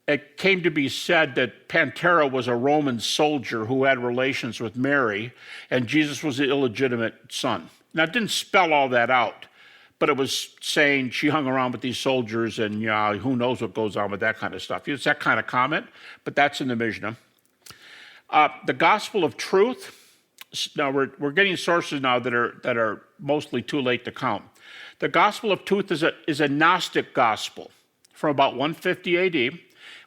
it came to be said that Pantera was a Roman soldier who had relations with Mary, and Jesus was the illegitimate son. Now, it didn't spell all that out, but it was saying she hung around with these soldiers and who knows what goes on with that kind of stuff. It's that kind of comment, but that's in the Mishnah. The Gospel of Truth. Now we're getting sources now that are mostly too late to count. The Gospel of Truth is a Gnostic gospel from about 150 AD.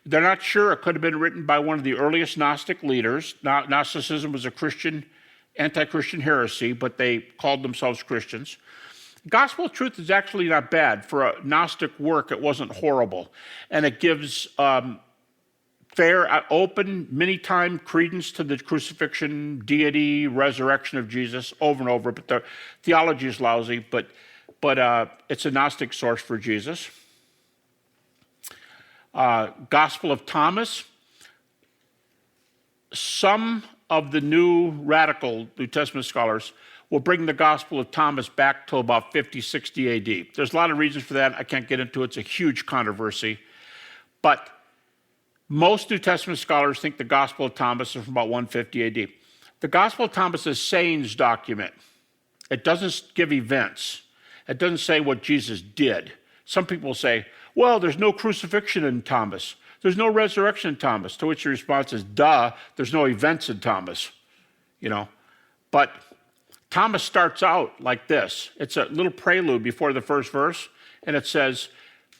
They're not sure. It could have been written by one of the earliest Gnostic leaders. Gnosticism was a anti-Christian heresy, but they called themselves Christians. Gospel of Truth is actually not bad. For a Gnostic work, it wasn't horrible. And it gives fair, open, many-time credence to the crucifixion, deity, resurrection of Jesus over and over. But the theology is lousy, but it's a Gnostic source for Jesus. Gospel of Thomas. Some of the new radical New Testament scholars will bring the Gospel of Thomas back to about 50, 60 AD. There's a lot of reasons for that. I can't get into it. It's a huge controversy. But most New Testament scholars think the Gospel of Thomas is from about 150 AD. The Gospel of Thomas is a sayings document. It doesn't give events. It doesn't say what Jesus did. Some people say, well, there's no crucifixion in Thomas. There's no resurrection in Thomas. To which the response is, duh, there's no events in Thomas. But Thomas starts out like this. It's a little prelude before the first verse, and it says,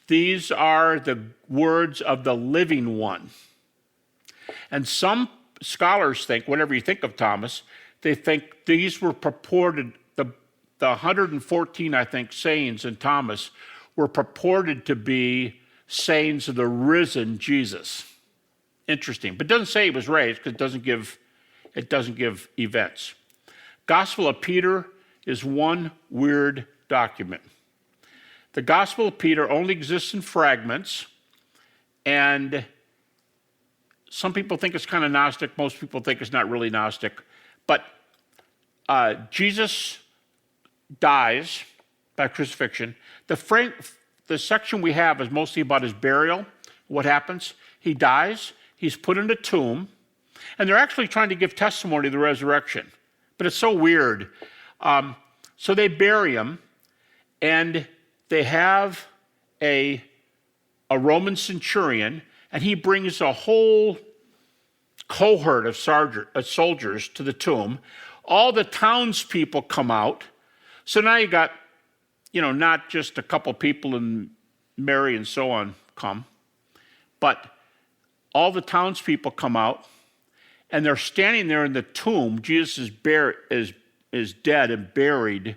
these are the words of the living one. And some scholars think, whenever you think of Thomas, they think these were purported, the 114, I think, sayings in Thomas were purported to be sayings of the risen Jesus. Interesting. But it doesn't say he was raised because it doesn't give events. Gospel of Peter is one weird document. The Gospel of Peter only exists in fragments, and some people think it's kind of Gnostic. Most people think it's not really Gnostic. But Jesus dies by crucifixion. The section we have is mostly about his burial. What happens? He dies, he's put in a tomb, and they're actually trying to give testimony of the resurrection. But it's so weird. So they bury him, and they have a Roman centurion, and he brings a whole cohort of soldiers to the tomb. All the townspeople come out. So now you got, not just a couple people and Mary and so on come, but all the townspeople come out, and they're standing there in the tomb. Jesus is dead and buried,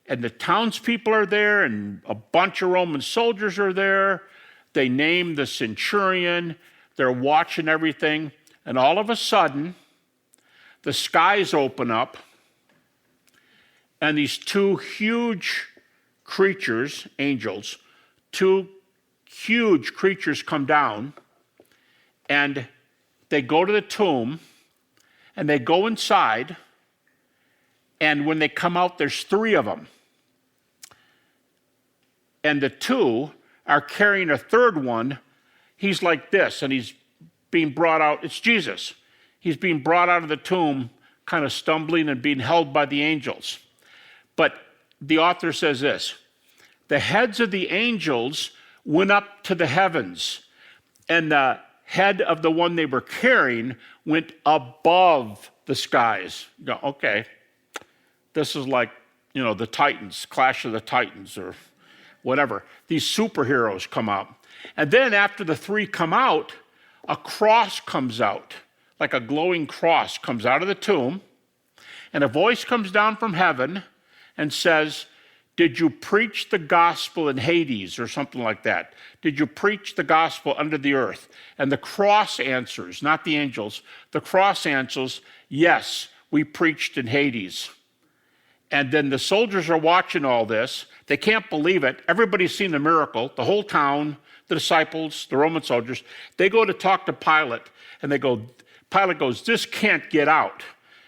and the townspeople are there, and a bunch of Roman soldiers are there. They name the centurion. They're watching everything, and all of a sudden, the skies open up, and these two huge creatures, angels, two huge creatures come down, and they go to the tomb, and they go inside, and when they come out, there's three of them. And the two are carrying a third one. He's like this, and he's being brought out. It's Jesus. He's being brought out of the tomb, kind of stumbling and being held by the angels. But the author says this: the heads of the angels went up to the heavens, and the head of the one they were carrying went above the skies. You go, okay, this is like, the Titans, Clash of the Titans or whatever. These superheroes come out. And then after the three come out, a cross comes out, like a glowing cross comes out of the tomb, and a voice comes down from heaven and says, did you preach the gospel in Hades or something like that? Did you preach the gospel under the earth? And the cross answers, not the angels, the cross answers, yes, we preached in Hades. And then the soldiers are watching all this. They can't believe it. Everybody's seen the miracle, the whole town, the disciples, the Roman soldiers. They go to talk to Pilate, and Pilate goes, this can't get out.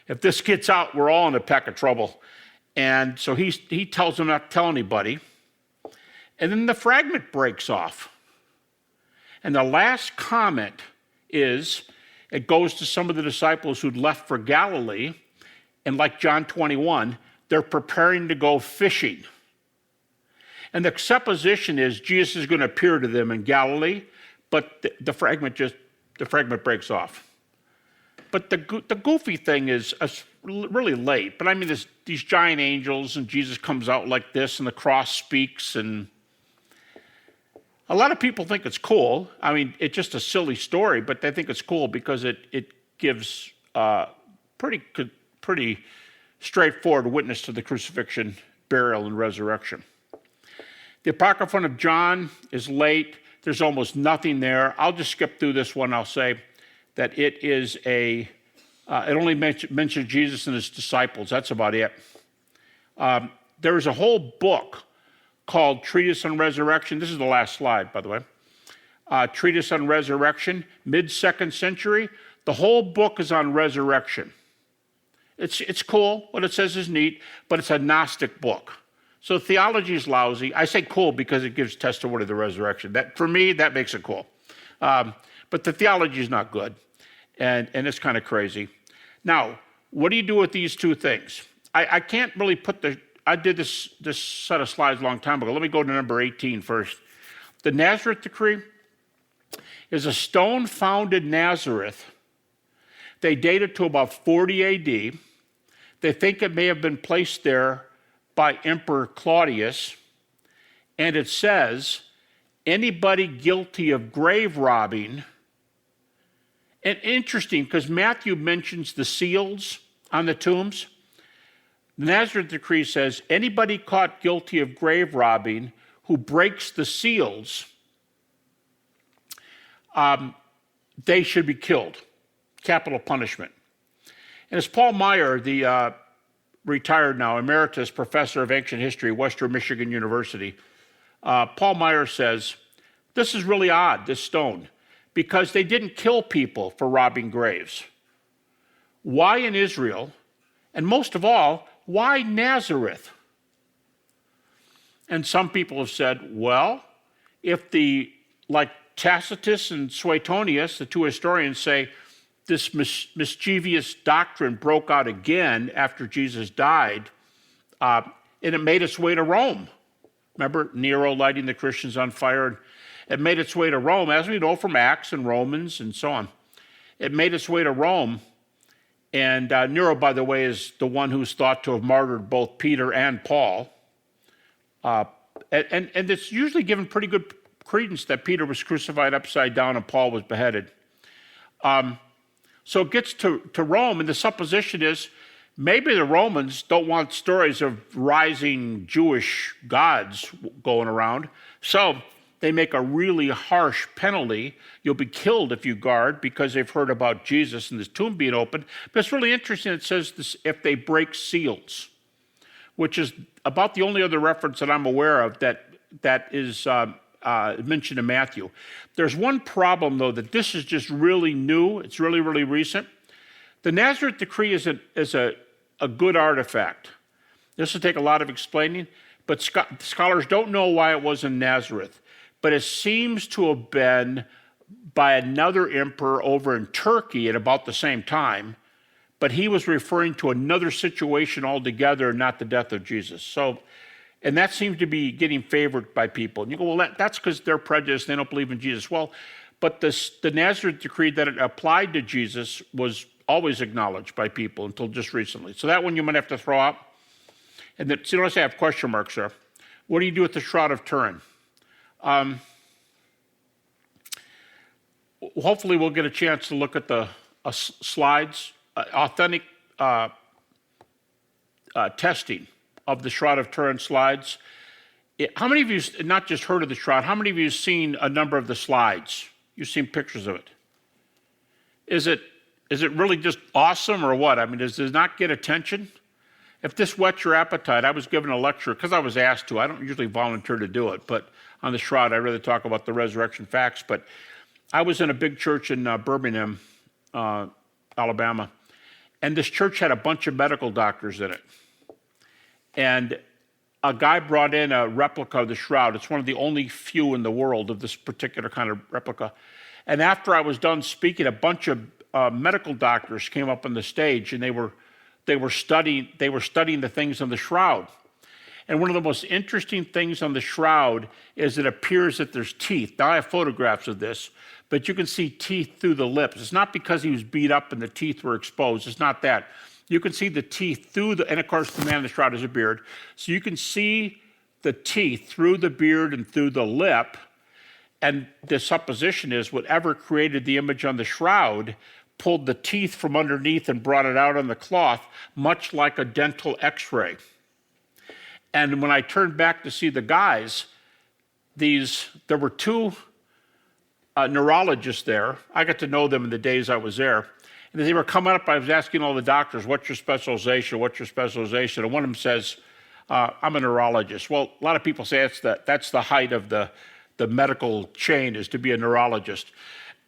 If this gets out, we're all in a peck of trouble. And so he tells them not to tell anybody. And then the fragment breaks off. And the last comment is, it goes to some of the disciples who'd left for Galilee, and like John 21, they're preparing to go fishing. And the supposition is Jesus is going to appear to them in Galilee, but the fragment breaks off. But the goofy thing is really late. But I mean, these giant angels, and Jesus comes out like this, and the cross speaks, and a lot of people think it's cool. I mean, it's just a silly story, but they think it's cool because it gives pretty straightforward witness to the crucifixion, burial, and resurrection. The Apocryphon of John is late. There's almost nothing there. I'll just skip through this one. I'll say that it is it only mentions Jesus and his disciples. That's about it. There is a whole book called Treatise on Resurrection. This is the last slide, by the way. Treatise on Resurrection, mid-2nd century. The whole book is on resurrection. It's cool. What it says is neat, but it's a Gnostic book. So theology is lousy. I say cool because it gives testimony of the resurrection. For me, that makes it cool. But the theology is not good, and it's kind of crazy. Now, what do you do with these two things? I can't really I did this set of slides a long time ago. Let me go to number 18 first. The Nazareth decree is a stone found in Nazareth. They date it to about 40 AD. They think it may have been placed there by Emperor Claudius. And it says, anybody guilty of grave robbing. And interesting, because Matthew mentions the seals on the tombs. The Nazareth decree says, anybody caught guilty of grave robbing who breaks the seals, they should be killed. Capital punishment. And as Paul Meyer, the retired now emeritus professor of ancient history, Western Michigan University, Paul Meyer says, this is really odd, this stone, because they didn't kill people for robbing graves. Why in Israel? And most of all, why Nazareth? And some people have said, well, if like Tacitus and Suetonius, the two historians, say this mischievous doctrine broke out again after Jesus died, and it made its way to Rome. Remember Nero lighting the Christians on fire? It made its way to Rome, as we know from Acts and Romans and so on. It made its way to Rome. And Nero, by the way, is the one who's thought to have martyred both Peter and Paul. And it's usually given pretty good credence that Peter was crucified upside down and Paul was beheaded. So it gets to Rome, and the supposition is maybe the Romans don't want stories of rising Jewish gods going around. So they make a really harsh penalty. You'll be killed if you guard because they've heard about Jesus and his tomb being opened. But it's really interesting. It says this, if they break seals, which is about the only other reference that I'm aware of that is mentioned in Matthew. There's one problem, though, that this is just really new. It's really, really recent. The Nazareth decree is a good artifact. This will take a lot of explaining, but scholars don't know why it was in Nazareth. But it seems to have been by another emperor over in Turkey at about the same time, but he was referring to another situation altogether, not the death of Jesus. So, and that seems to be getting favored by people. And you go, well, that's because they're prejudiced, they don't believe in Jesus. Well, but the Nazareth decree that it applied to Jesus was always acknowledged by people until just recently. So that one you might have to throw out. And so notice I have question marks there. What do you do with the Shroud of Turin? Hopefully we'll get a chance to look at the slides, authentic testing of the Shroud of Turin slides. How many of you, not just heard of the Shroud, how many of you have seen a number of the slides? You've seen pictures of it. Is it really just awesome or what? I mean, does it not get attention? If this whets your appetite, I was given a lecture, because I was asked to. I don't usually volunteer to do it, but on the Shroud, I really talk about the resurrection facts. But I was in a big church in Birmingham, Alabama, and this church had a bunch of medical doctors in it. And a guy brought in a replica of the Shroud. It's one of the only few in the world of this particular kind of replica. And after I was done speaking, a bunch of medical doctors came up on the stage, and they were studying the things on the Shroud. And one of the most interesting things on the shroud is it appears that there's teeth. Now, I have photographs of this, but you can see teeth through the lips. It's not because he was beat up and the teeth were exposed. It's not that. You can see the teeth through and of course, the man in the shroud has a beard. So you can see the teeth through the beard and through the lip. And the supposition is whatever created the image on the shroud pulled the teeth from underneath and brought it out on the cloth, much like a dental x-ray. And when I turned back to see the guys, there were two neurologists there. I got to know them in the days I was there. And as they were coming up, I was asking all the doctors, what's your specialization? What's your specialization? And one of them says, I'm a neurologist. Well, a lot of people say that's the height of the medical chain, is to be a neurologist.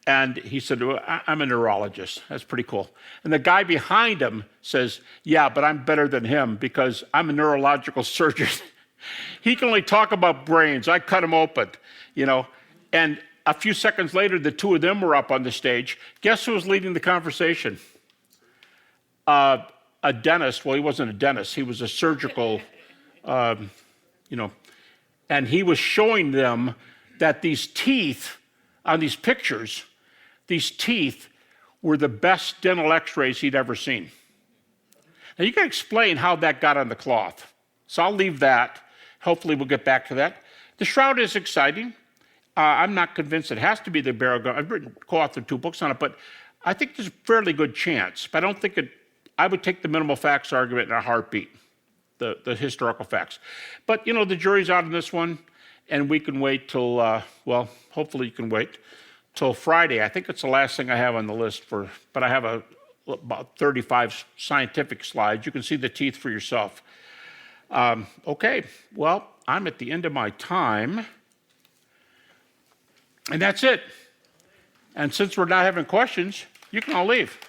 And he said, well, I'm a neurologist. That's pretty cool. And the guy behind him says, yeah, but I'm better than him because I'm a neurological surgeon. He can only talk about brains. I cut him open, And a few seconds later, the two of them were up on the stage. Guess who was leading the conversation? A dentist. Well, he wasn't a dentist. He was a surgical, And he was showing them that these teeth on these pictures, these teeth were the best dental x-rays he'd ever seen. Now, you can explain how that got on the cloth. So I'll leave that. Hopefully we'll get back to that. The shroud is exciting. I'm not convinced it has to be the burial garment. I've co-authored 2 books on it, but I think there's a fairly good chance. But I don't think I would take the minimal facts argument in a heartbeat, the historical facts. But, the jury's out on this one, and we can wait till, hopefully you can wait till Friday. I think it's the last thing I have on the list but I have about 35 scientific slides. You can see the teeth for yourself. Okay, well, I'm at the end of my time. And that's it. And since we're not having questions, you can all leave.